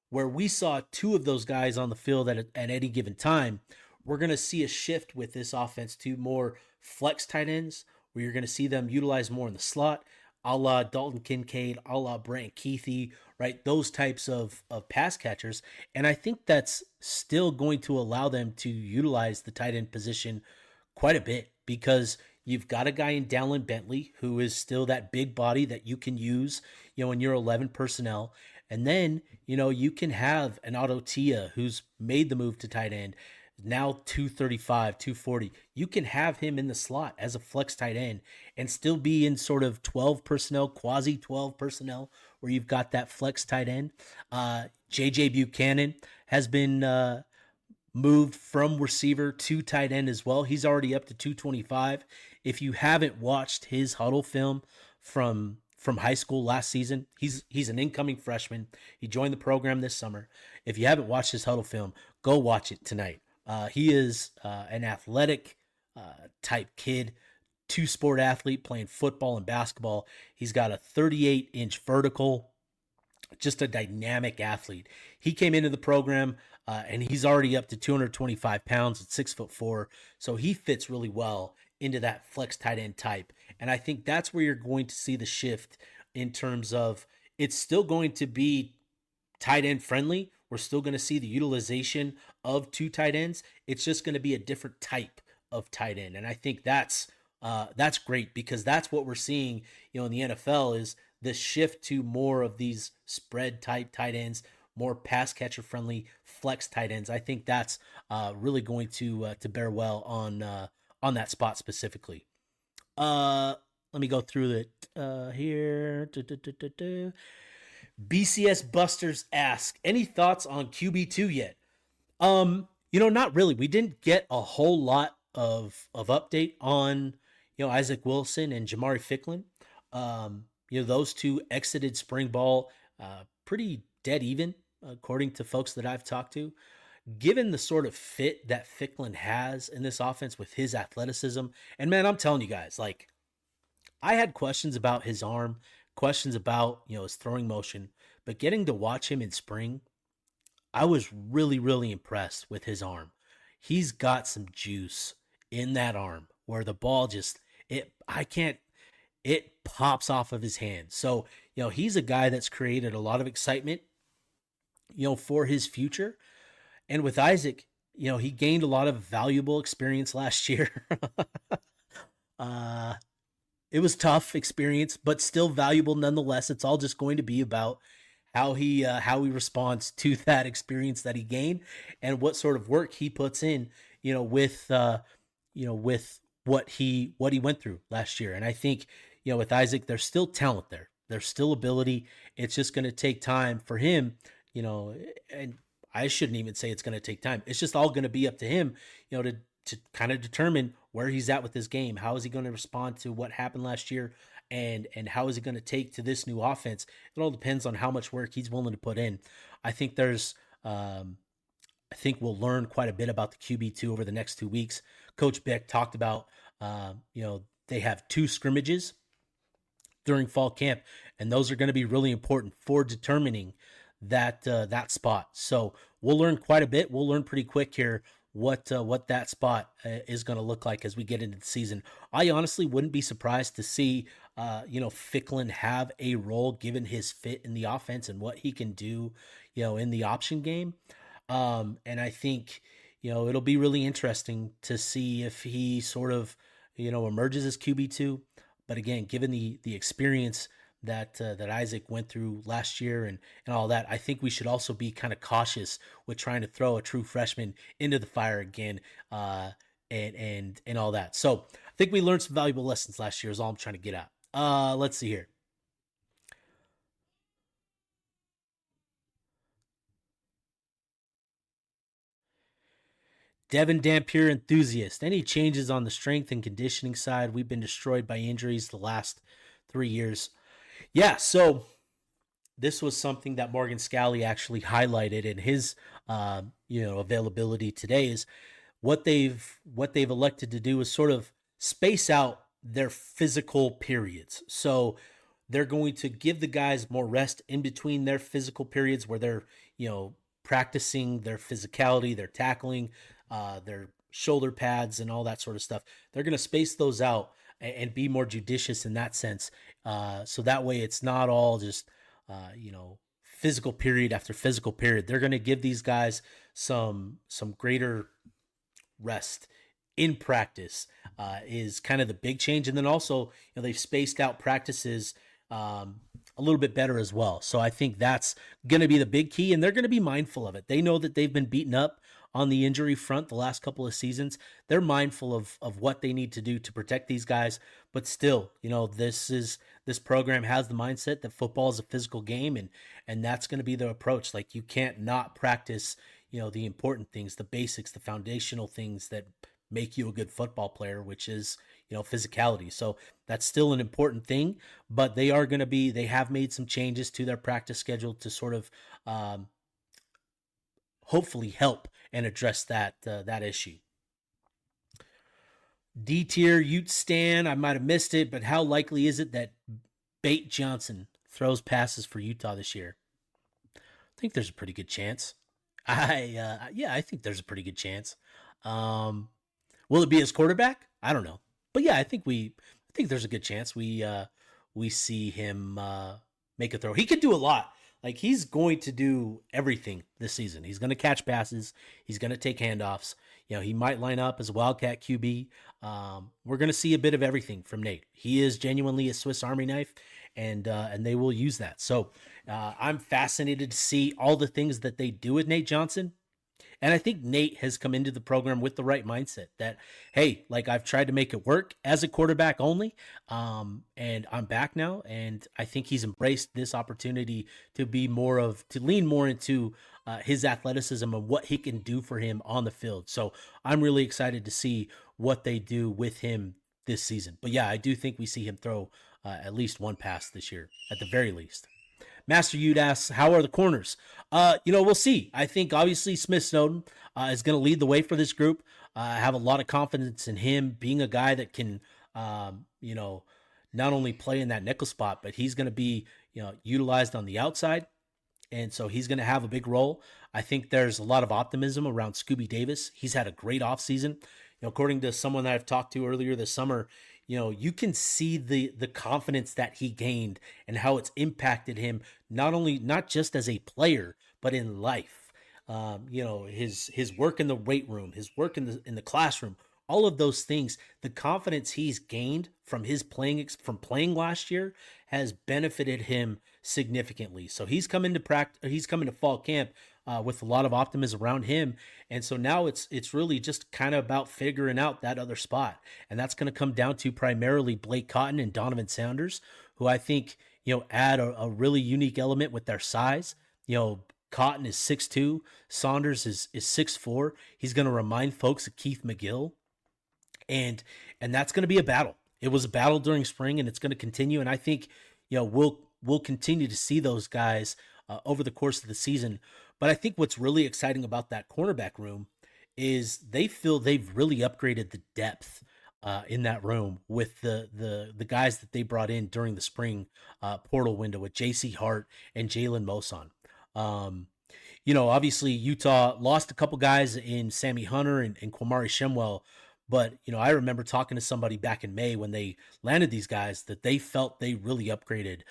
where we saw two of those guys on the field at any given time. We're going to see a shift with this offense to more flex tight ends, where you're going to see them utilized more in the slot, a la Dalton Kincaid, a la Brant Keithy, right? Those types of pass catchers. And I think that's still going to allow them to utilize the tight end position quite a bit, because you've got a guy in Dallin Bentley who is still that big body that you can use, in your 11 personnel. And then, you can have an Otto Tia who's made the move to tight end, now 235, 240. You can have him in the slot as a flex tight end and still be in sort of 12 personnel, quasi 12 personnel, where you've got that flex tight end. JJ Buchanan has been moved from receiver to tight end as well. He's already up to 225. If you haven't watched his huddle film from high school last season, he's an incoming freshman. He joined the program this summer. If you haven't watched his huddle film, go watch it tonight. He is an athletic type kid, two-sport athlete playing football and basketball. He's got a 38-inch vertical, just a dynamic athlete. He came into the program and he's already up to 225 pounds at 6'4", so he fits really well into that flex tight end type. And I think that's where you're going to see the shift in terms of it's still going to be tight end friendly. We're still going to see the utilization of two tight ends. It's just going to be a different type of tight end. And I think that's great, because that's what we're seeing, in the NFL, is this shift to more of these spread type tight ends, more pass catcher friendly flex tight ends. I think that's really going to bear well on that spot specifically. Let me go through it here. BCS Busters ask, any thoughts on QB2 yet? Not really. We didn't get a whole lot of update on, Isaac Wilson and Jamari Ficklin. Those two exited spring ball pretty dead even, according to folks that I've talked to. Given the sort of fit that Ficklin has in this offense with his athleticism, and man, I'm telling you guys, I had questions about his arm, questions about, his throwing motion, but getting to watch him in spring, I was really, really impressed with his arm. He's got some juice in that arm where the ball it pops off of his hand. So, he's a guy that's created a lot of excitement, for his future. And with Isaac, he gained a lot of valuable experience last year. It was tough experience, but still valuable nonetheless. It's all just going to be about how he responds to that experience that he gained and what sort of work he puts in, with what he went through last year. And I think, with Isaac, there's still talent there. There's still ability. It's just going to take time for him, and I shouldn't even say it's going to take time. It's just all going to be up to him, to kind of determine where he's at with his game. How is he going to respond to what happened last year, and how is he going to take to this new offense? It all depends on how much work he's willing to put in. I think we'll learn quite a bit about the QB2 over the next 2 weeks. Coach Beck talked about, they have 2 scrimmages during fall camp, and those are going to be really important for determining that spot. So we'll learn quite a bit. We'll learn pretty quick here what that spot is going to look like as we get into the season. I honestly wouldn't be surprised to see Ficklin have a role given his fit in the offense and what he can do, in the option game. And I think, it'll be really interesting to see if he sort of, emerges as QB2. But again, given the experience that Isaac went through last year and all that, I think we should also be kind of cautious with trying to throw a true freshman into the fire again, and all that. So I think we learned some valuable lessons last year is all I'm trying to get at. Let's see here. Devin Dampier enthusiast. Any changes on the strength and conditioning side? We've been destroyed by injuries the last 3 years. Yeah, so this was something that Morgan Scally actually highlighted in his availability today is what they've elected to do is sort of space out their physical periods. So they're going to give the guys more rest in between their physical periods where they're, practicing their physicality, their tackling, their shoulder pads, and all that sort of stuff. They're going to space those out and be more judicious in that sense. So that way it's not all just, physical period after physical period. They're going to give these guys some greater rest in practice is kind of the big change. And then also, they've spaced out practices a little bit better as well. So I think that's going to be the big key, and they're going to be mindful of it. They know that they've been beaten up on the injury front the last couple of seasons. They're mindful of what they need to do to protect these guys. But still, this program has the mindset that football is a physical game, and that's going to be the approach. Like, you can't not practice, the important things, the basics, the foundational things that make you a good football player, which is, physicality. So that's still an important thing, but they have made some changes to their practice schedule to sort of hopefully help and address that issue. D tier Utes Stan, I might have missed it, but how likely is it that Bate Johnson throws passes for Utah this year? I think there's a pretty good chance. I think there's a pretty good chance. Will it be his quarterback? I don't know, but yeah, I think there's a good chance we see him make a throw. He could do a lot. Like, he's going to do everything this season. He's going to catch passes. He's going to take handoffs. He might line up as a Wildcat QB. We're going to see a bit of everything from Nate. He is genuinely a Swiss Army knife, and they will use that. So I'm fascinated to see all the things that they do with Nate Johnson. And I think Nate has come into the program with the right mindset that, hey, like, I've tried to make it work as a quarterback only, and I'm back now. And I think he's embraced this opportunity to lean more into his athleticism and what he can do for him on the field. So I'm really excited to see what they do with him this season. But yeah, I do think we see him throw at least one pass this year, at the very least. Master Ute asks, how are the corners? We'll see. I think obviously Smith Snowden is going to lead the way for this group. I have a lot of confidence in him being a guy that can, not only play in that nickel spot, but he's going to be, utilized on the outside. And so he's going to have a big role. I think there's a lot of optimism around Scooby Davis. He's had a great offseason. According to someone that I've talked to earlier this summer, you can see the confidence that he gained and how it's impacted him, not just as a player, but in life. His work in the weight room, his work in the classroom, all of those things, the confidence he's gained from his playing last year has benefited him significantly. So he's come into fall camp with a lot of optimism around him, and so now it's really just kind of about figuring out that other spot, and that's going to come down to primarily Blake Cotton and Donovan Sanders, who I think add a really unique element with their size. Cotton is 6'2", Saunders is 6'4". He's going to remind folks of Keith McGill. And that's going to be a battle. It was a battle during spring, and it's going to continue. And I think, we'll continue to see those guys over the course of the season. But I think what's really exciting about that cornerback room is they feel they've really upgraded the depth in that room with the guys that they brought in during the spring portal window with J.C. Hart and Jalen Moson. Obviously Utah lost a couple guys in Sammy Hunter and Kwamari Shemwell. But, I remember talking to somebody back in May when they landed these guys that they felt they really upgraded,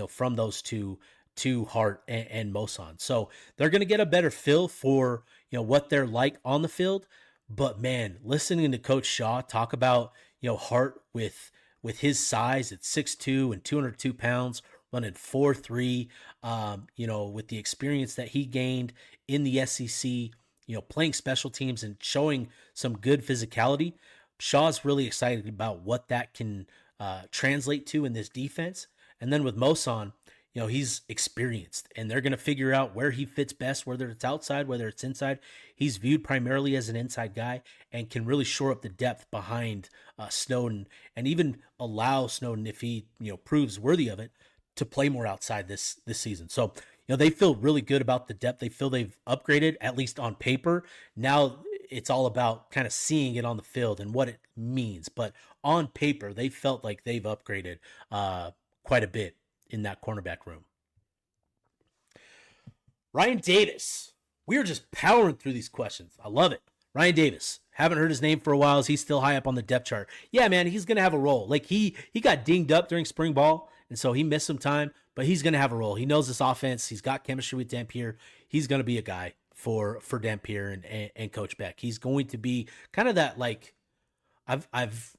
from those two to Hart and Moson. So they're going to get a better feel for, what they're like on the field. But, man, listening to Coach Shaw talk about, Hart with his size at 6'2" and 202 pounds, running 4.3, with the experience that he gained in the SEC, playing special teams and showing some good physicality. Shaw's really excited about what that can translate to in this defense. And then with Moson, he's experienced, and they're going to figure out where he fits best, whether it's outside, whether it's inside. He's viewed primarily as an inside guy and can really shore up the depth behind Snowden, and even allow Snowden, if he proves worthy of it, to play more outside this season. So they feel really good about the depth. They feel they've upgraded, at least on paper. Now it's all about kind of seeing it on the field and what it means. But on paper, they felt like they've upgraded quite a bit in that cornerback room. Ryan Davis. We are just powering through these questions. I love it. Ryan Davis. Haven't heard his name for a while. Is he still high up on the depth chart? Yeah, man, he's going to have a role. Like he got dinged up during spring ball, and so he missed some time, but he's going to have a role. He knows this offense. He's got chemistry with Dampier. He's going to be a guy for Dampier and Coach Beck. He's going to be kind of that, like, I've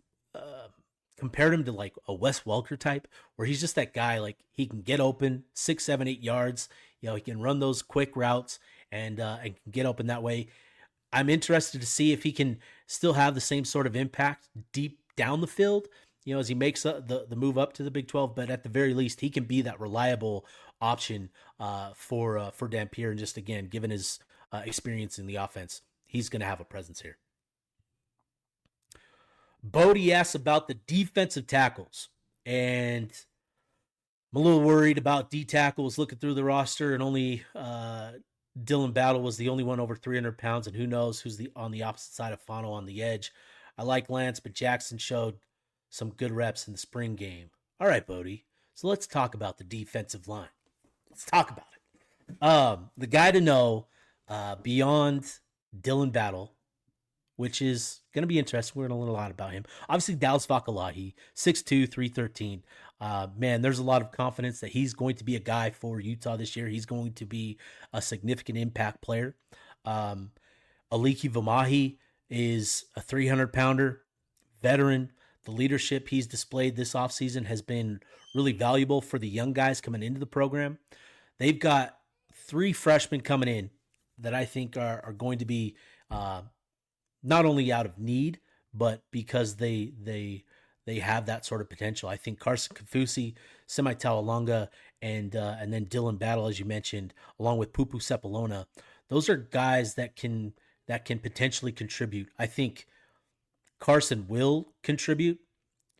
compared him to like a Wes Welker type, where he's just that guy, like he can get open 6, 7, 8 yards. He can run those quick routes and can get open that way. I'm interested to see if he can still have the same sort of impact deep down the field, as he makes the move up to the Big 12. But at the very least, he can be that reliable option for Dampier. And just, again, given his experience in the offense, he's going to have a presence here. Bodie asks about the defensive tackles, and I'm a little worried about D tackles looking through the roster, and only Dylan Battle was the only one over 300 pounds, and who knows who's on the opposite side of Fano on the edge. I like Lance, but Jackson showed some good reps in the spring game. All right, Bodie. So let's talk about the defensive line. Let's talk about it. The guy to know beyond Dylan Battle, which is going to be interesting. We're going to learn a lot about him. Obviously, Dallas Vakalahi, 6'2", 313. Man, there's a lot of confidence that he's going to be a guy for Utah this year. He's going to be a significant impact player. Aliki Vamahi is a 300-pounder, veteran. The leadership he's displayed this offseason has been really valuable for the young guys coming into the program. They've got 3 freshmen coming in that I think are going to be not only out of need, but because they have that sort of potential. I think Carson Kafusi, Semi Talawanga, and then Dylan Battle, as you mentioned, along with Pupu Sepulona, those are guys that can potentially contribute. I think Carson will contribute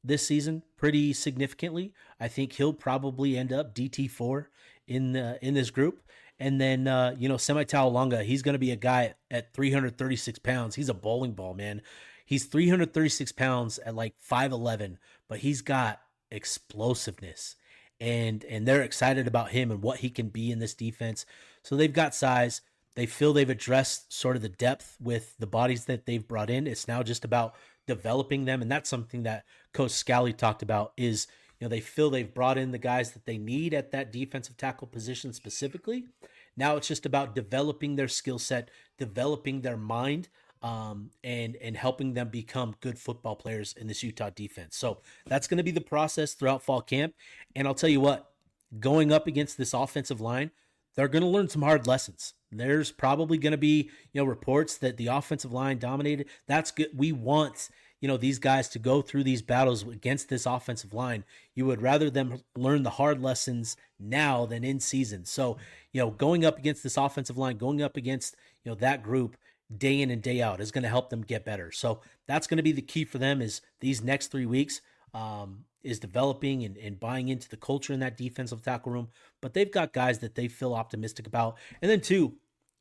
this season pretty significantly. I think he'll probably end up DT4 in this group. And then, Semi Talawanga, he's going to be a guy at 336 pounds. He's a bowling ball, man. He's 336 pounds at like 5'11", but he's got explosiveness. And they're excited about him and what he can be in this defense. So they've got size. They feel they've addressed sort of the depth with the bodies that they've brought in. It's now just about developing them. And that's something that Coach Scally talked about is, they feel they've brought in the guys that they need at that defensive tackle position specifically. Now it's just about developing their skill set, developing their mind, and helping them become good football players in this Utah defense. So that's going to be the process throughout fall camp. And I'll tell you what, going up against this offensive line, they're going to learn some hard lessons. There's probably going to be, reports that the offensive line dominated. That's good. We want, these guys to go through these battles against this offensive line. You would rather them learn the hard lessons now than in season. So, going up against this offensive line, going up against, that group day in and day out is going to help them get better. So that's going to be the key for them is these next 3 weeks is developing and buying into the culture in that defensive tackle room. But they've got guys that they feel optimistic about. And then 2,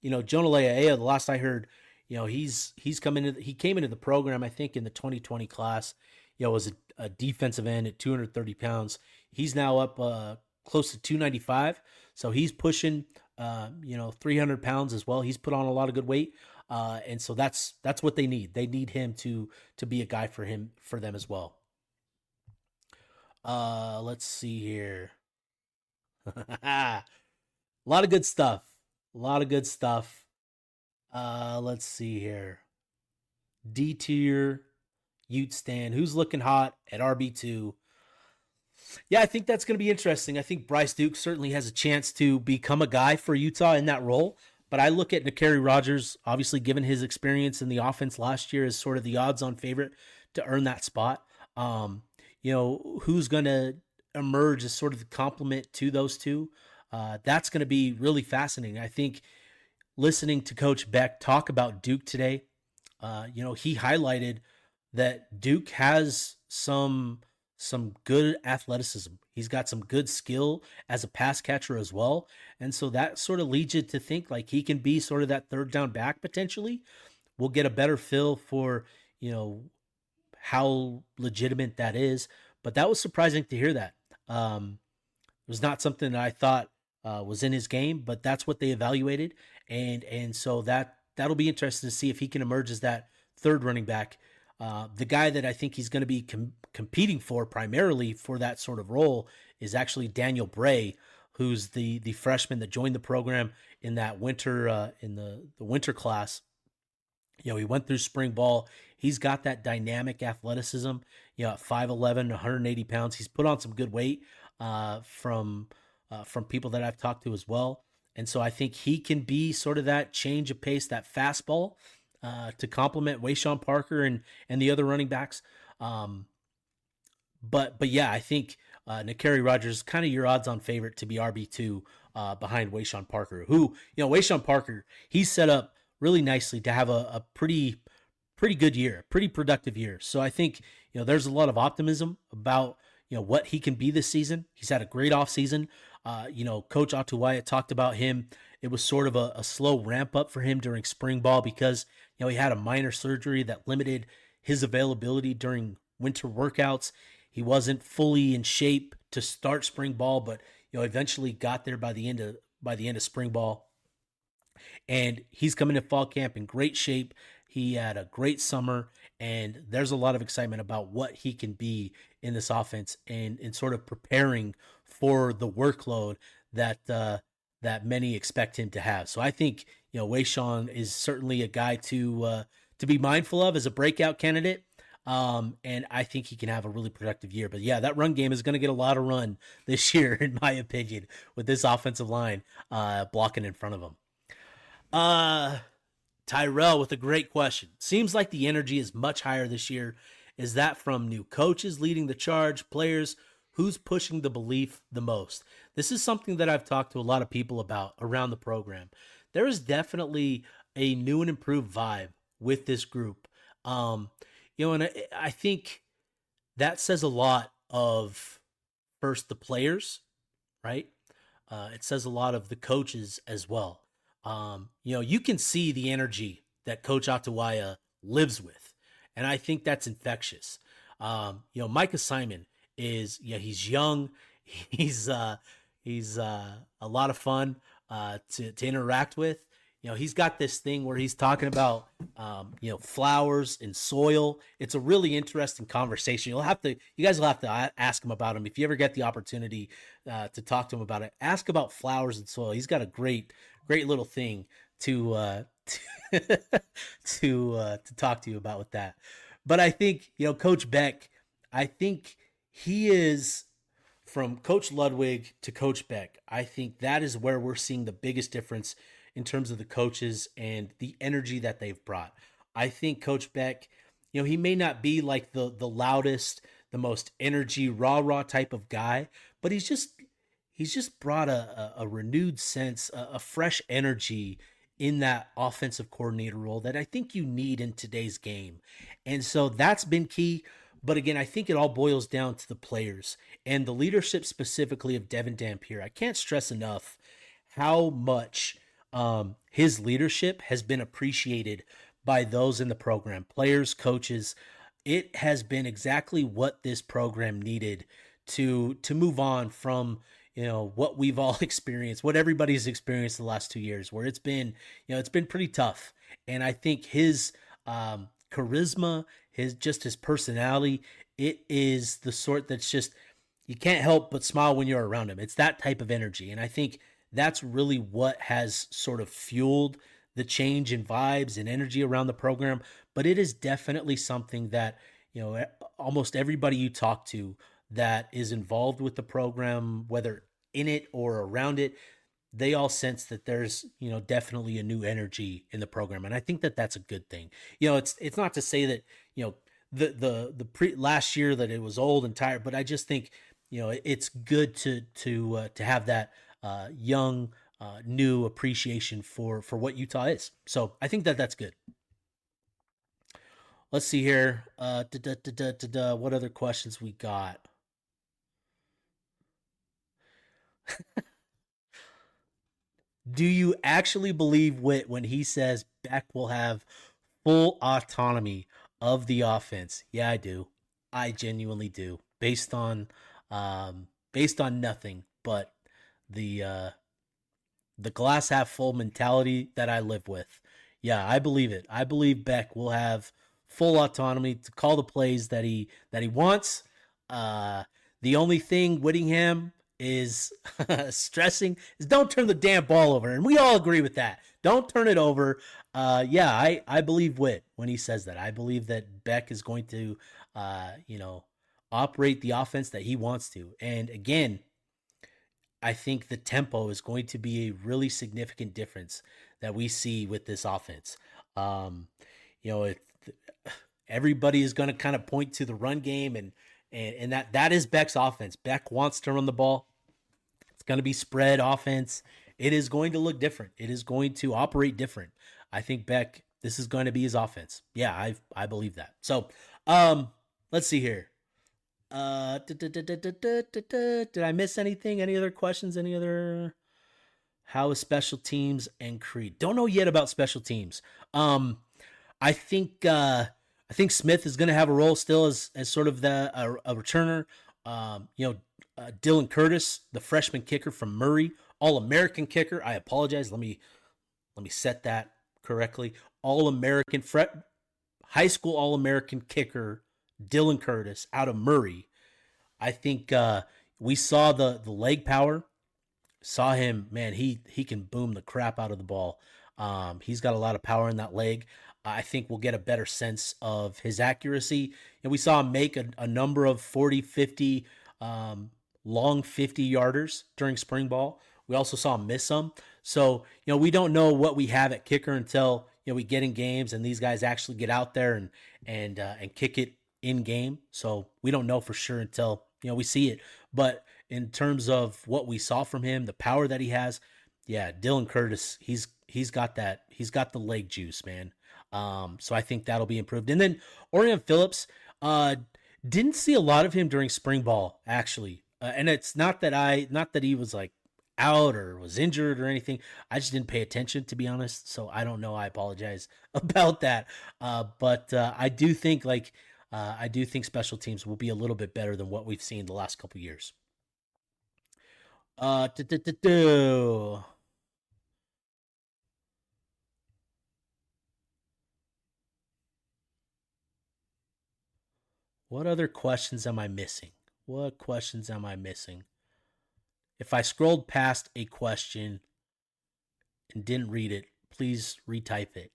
Jonah Lea'ea, the last I heard, he came into the program, I think, in the 2020 class, was a defensive end at 230 pounds. He's now up close to 295. So he's pushing, 300 pounds as well. He's put on a lot of good weight. And so that's what they need. They need him to be a guy for them as well. Let's see here. A lot of good stuff. Let's see here. D-tier, Utes stand. Who's looking hot at RB2? Yeah, I think that's going to be interesting. I think Bryce Duke certainly has a chance to become a guy for Utah in that role. But I look at Nakari Rogers, obviously given his experience in the offense last year, as sort of the odds-on favorite earn that spot. Who's going to emerge as sort of the complement to those two? That's going to be really fascinating. I think listening to Coach Beck talk about Duke today, he highlighted that Duke has some good athleticism. He's got some good skill as a pass catcher as well. And so that sort of leads you to think like he can be sort of that third down back potentially. We'll get a better feel for, how legitimate that is. But that was surprising to hear that. It was not something that I thought was in his game, but that's what they evaluated. And so that'll be interesting to see if he can emerge as that third running back. The guy that I think he's going to be competing for primarily for that sort of role is actually Daniel Bray, who's the freshman that joined the program in that winter in the winter class. He went through spring ball. He's got that dynamic athleticism. At 5'11", 180 pounds, he's put on some good weight from people that I've talked to as well. And so I think he can be sort of that change of pace, that fastball to complement Wayshawn Parker and the other running backs. But yeah, I think Nakari Rogers is kind of your odds-on favorite to be RB2 behind Wayshawn Parker, who, Wayshawn Parker, he's set up really nicely to have a pretty good year, pretty productive year. So I think, there's a lot of optimism about, what he can be this season. He's had a great offseason. Coach Atuwaya talked about him. It was sort of a slow ramp up for him during spring ball because, he had a minor surgery that limited his availability during winter workouts. He wasn't fully in shape to start spring ball, but, eventually got there by the end of spring ball. And he's coming to fall camp in great shape. He had a great summer, and there's a lot of excitement about what he can be in this offense and sort of preparing for the workload that many expect him to have. So I think, Wayshawn is certainly a guy to be mindful of as a breakout candidate. And I think he can have a really productive year. But yeah, that run game is going to get a lot of run this year, in my opinion, with this offensive line blocking in front of him. Tyrell with a great question. Seems like the energy is much higher this year. Is that from new coaches leading the charge, players? Who's pushing the belief the most? This is something that I've talked to a lot of people about around the program. There is definitely a new and improved vibe with this group. And I think that says a lot of, first, the players, right? It says a lot of the coaches as well. You can see the energy that Coach Atuwaya lives with, and I think that's infectious. Micah Simon he's young, he's a lot of fun to interact with. He's got this thing where he's talking about, flowers and soil. It's a really interesting conversation. You guys will have to ask him about him. If you ever get the opportunity to talk to him about it, ask about flowers and soil. He's got a great little thing to talk to you about with that. But I think, Coach Beck, I think he is, from Coach Ludwig to Coach Beck, I think that is where we're seeing the biggest difference in terms of the coaches and the energy that they've brought. I think Coach Beck, he may not be like the loudest, the most energy, rah type of guy, but he's just brought a renewed sense, a fresh energy in that offensive coordinator role that I think you need in today's game. And so that's been key. But again, I think it all boils down to the players and the leadership specifically of Devin Dampier. I can't stress enough how much his leadership has been appreciated by those in the program, players, coaches. It has been exactly what this program needed to move on from, what we've all experienced, what everybody's experienced the last 2 years, where it's been pretty tough. And I think his charisma, his personality, it is the sort that's just, you can't help but smile when you're around him. It's that type of energy. And I think that's really what has sort of fueled the change in vibes and energy around the program. But it is definitely something that, almost everybody you talk to that is involved with the program, whether in it or around it, they all sense that there's, definitely a new energy in the program. And I think that that's a good thing. It's not to say that, last year that it was old and tired, but I just think it's good to have that young new appreciation for what Utah is. So I think that's good. Let's see here. What other questions we got? Do you actually believe Witt when he says Beck will have full autonomy of the offense? Yeah, I do. I genuinely do. Based on nothing but the the glass half full mentality that I live with. Yeah, I believe it. I believe Beck will have full autonomy to call the plays that he wants. The only thing Whittingham is stressing is don't turn the damn ball over, and we all agree with that. Don't turn it over. I believe Witt when he says that. I believe that Beck is going to, operate the offense that he wants to. And again, I think the tempo is going to be a really significant difference that we see with this offense. Everybody is going to kind of point to the run game, and that is Beck's offense. Beck wants to run the ball. It's going to be spread offense. It is going to look different. It is going to operate different. I think Beck, this is going to be his offense. Yeah, I believe that. So, let's see here. Did I miss anything? Any other questions? Any other? How is special teams and Creed? Don't know yet about special teams. I think Smith is going to have a role still as sort of a returner. Dylan Curtis, the freshman kicker from Murray, All-American kicker. I apologize. Let me set that correctly. All-American high school All-American kicker Dylan Curtis out of Murray. I think we saw the leg power. Saw him, man, he can boom the crap out of the ball. He's got a lot of power in that leg. I think we'll get a better sense of his accuracy. And we saw him make a number of 40, 50, long 50-yarders during spring ball. We also saw him miss some. So, we don't know what we have at kicker until, we get in games and these guys actually get out there and kick it in game. So we don't know for sure until, we see it. But in terms of what we saw from him, the power that he has, yeah, Dylan Curtis, he's got that. He's got the leg juice, man. So I think that'll be improved. And then Orion Phillips, didn't see a lot of him during spring ball, actually. And it's not that he was like out or was injured or anything. I just didn't pay attention, to be honest. So I don't know. I apologize about that. But I do think special teams will be a little bit better than what we've seen the last couple years. What other questions am I missing? What questions am I missing? If I scrolled past a question and didn't read it, please retype it.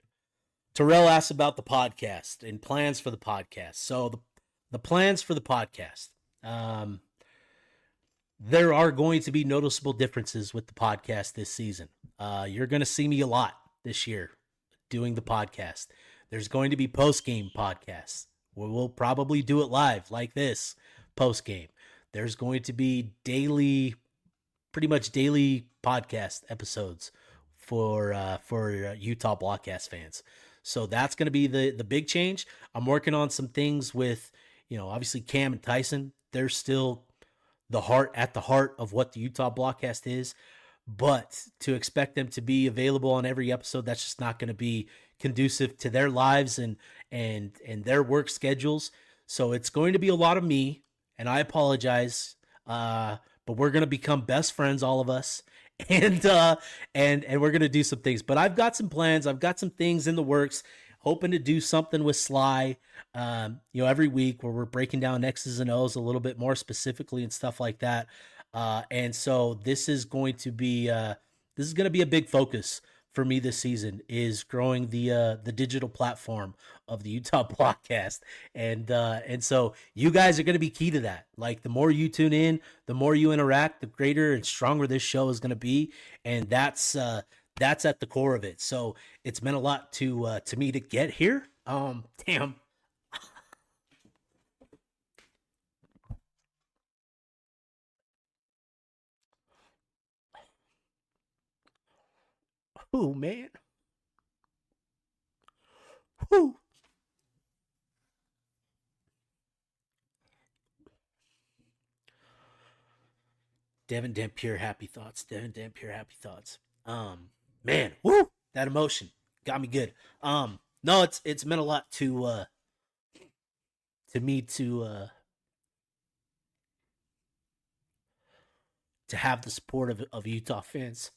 Terrell asked about the podcast and plans for the podcast. So the plans for the podcast. There are going to be noticeable differences with the podcast this season. You're going to see me a lot this year doing the podcast. There's going to be post-game podcasts where we'll probably do it live like this post-game. There's going to be pretty much daily podcast episodes for Utah Blockcast fans. So that's going to be the big change. I'm working on some things with, obviously Cam and Tyson. They're still at the heart of what the Utah Blockcast is. But to expect them to be available on every episode, that's just not going to be conducive to their lives and their work schedules. So it's going to be a lot of me, and I apologize. But we're going to become best friends, all of us, and we're going to do some things. But I've got some plans. I've got some things in the works. Hoping to do something with Sly, every week where we're breaking down X's and O's a little bit more specifically and stuff like that. And so this is going to be a big focus for me this season, is growing the digital platform of the Utah Blockcast. And so you guys are going to be key to that. Like, the more you tune in, the more you interact, the greater and stronger this show is going to be. And that's at the core of it. So it's meant a lot to me to get here. Damn. Whew, man. Whew. Devin Dampier, happy thoughts. Devin Dampier, happy thoughts. Man, woo, that emotion got me good. No, it's meant a lot to me to have the support of Utah fans.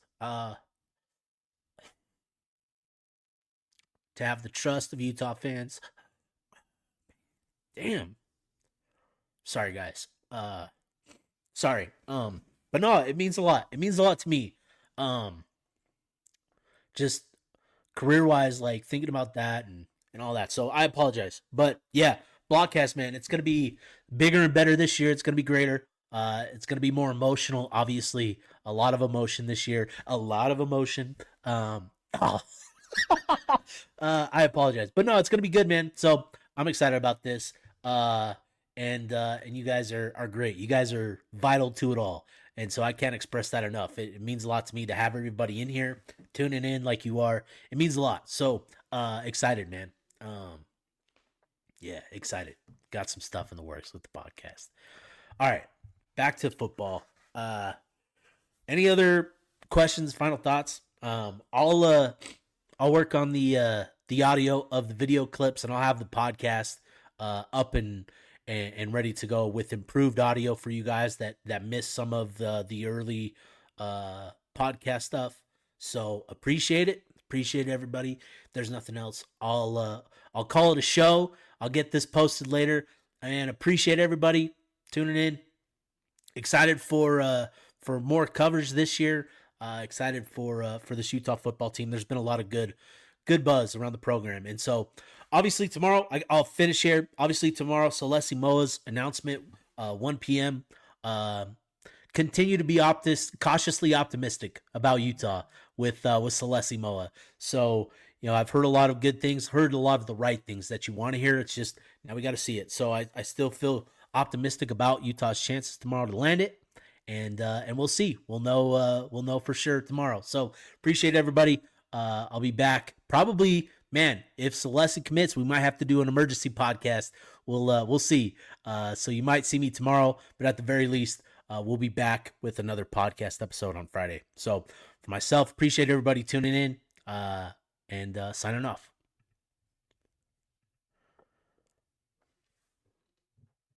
To have the trust of Utah fans. Damn. Sorry, guys. Sorry. But no, it means a lot. It means a lot to me. Just career wise, like thinking about that and all that. So I apologize. But yeah, Blockcast, man, it's gonna be bigger and better this year. It's gonna be greater. It's gonna be more emotional. Obviously, a lot of emotion this year. A lot of emotion. Oh. I apologize, but no, it's gonna be good, man. So I'm excited about this. And you guys are great. You guys are vital to it all, and so I can't express that enough. It means a lot to me to have everybody in here tuning in like you are. It means a lot. So excited, man. Yeah, excited. Got some stuff in the works with the podcast. All right, back to football. Any other questions? Final thoughts? I'll work on the audio of the video clips, and I'll have the podcast up and ready to go with improved audio for you guys that missed some of the early podcast stuff. So appreciate it. Appreciate everybody. There's nothing else. I'll call it a show. I'll get this posted later, and appreciate everybody tuning in. Excited for more coverage this year. Excited for this Utah football team. There's been a lot of good buzz around the program, and so obviously tomorrow I'll finish here. Obviously tomorrow, Celeste Moa's announcement, 1 p.m. Continue to be cautiously optimistic about Utah with Celeste Moa. So I've heard a lot of good things, heard a lot of the right things that you want to hear. It's just now we got to see it. So I still feel optimistic about Utah's chances tomorrow to land it. And we'll see. We'll know for sure tomorrow. So appreciate everybody. I'll be back probably, man. If Celeste commits, we might have to do an emergency podcast. We'll see. So you might see me tomorrow, but at the very least, we'll be back with another podcast episode on Friday. So for myself, appreciate everybody tuning in and signing off.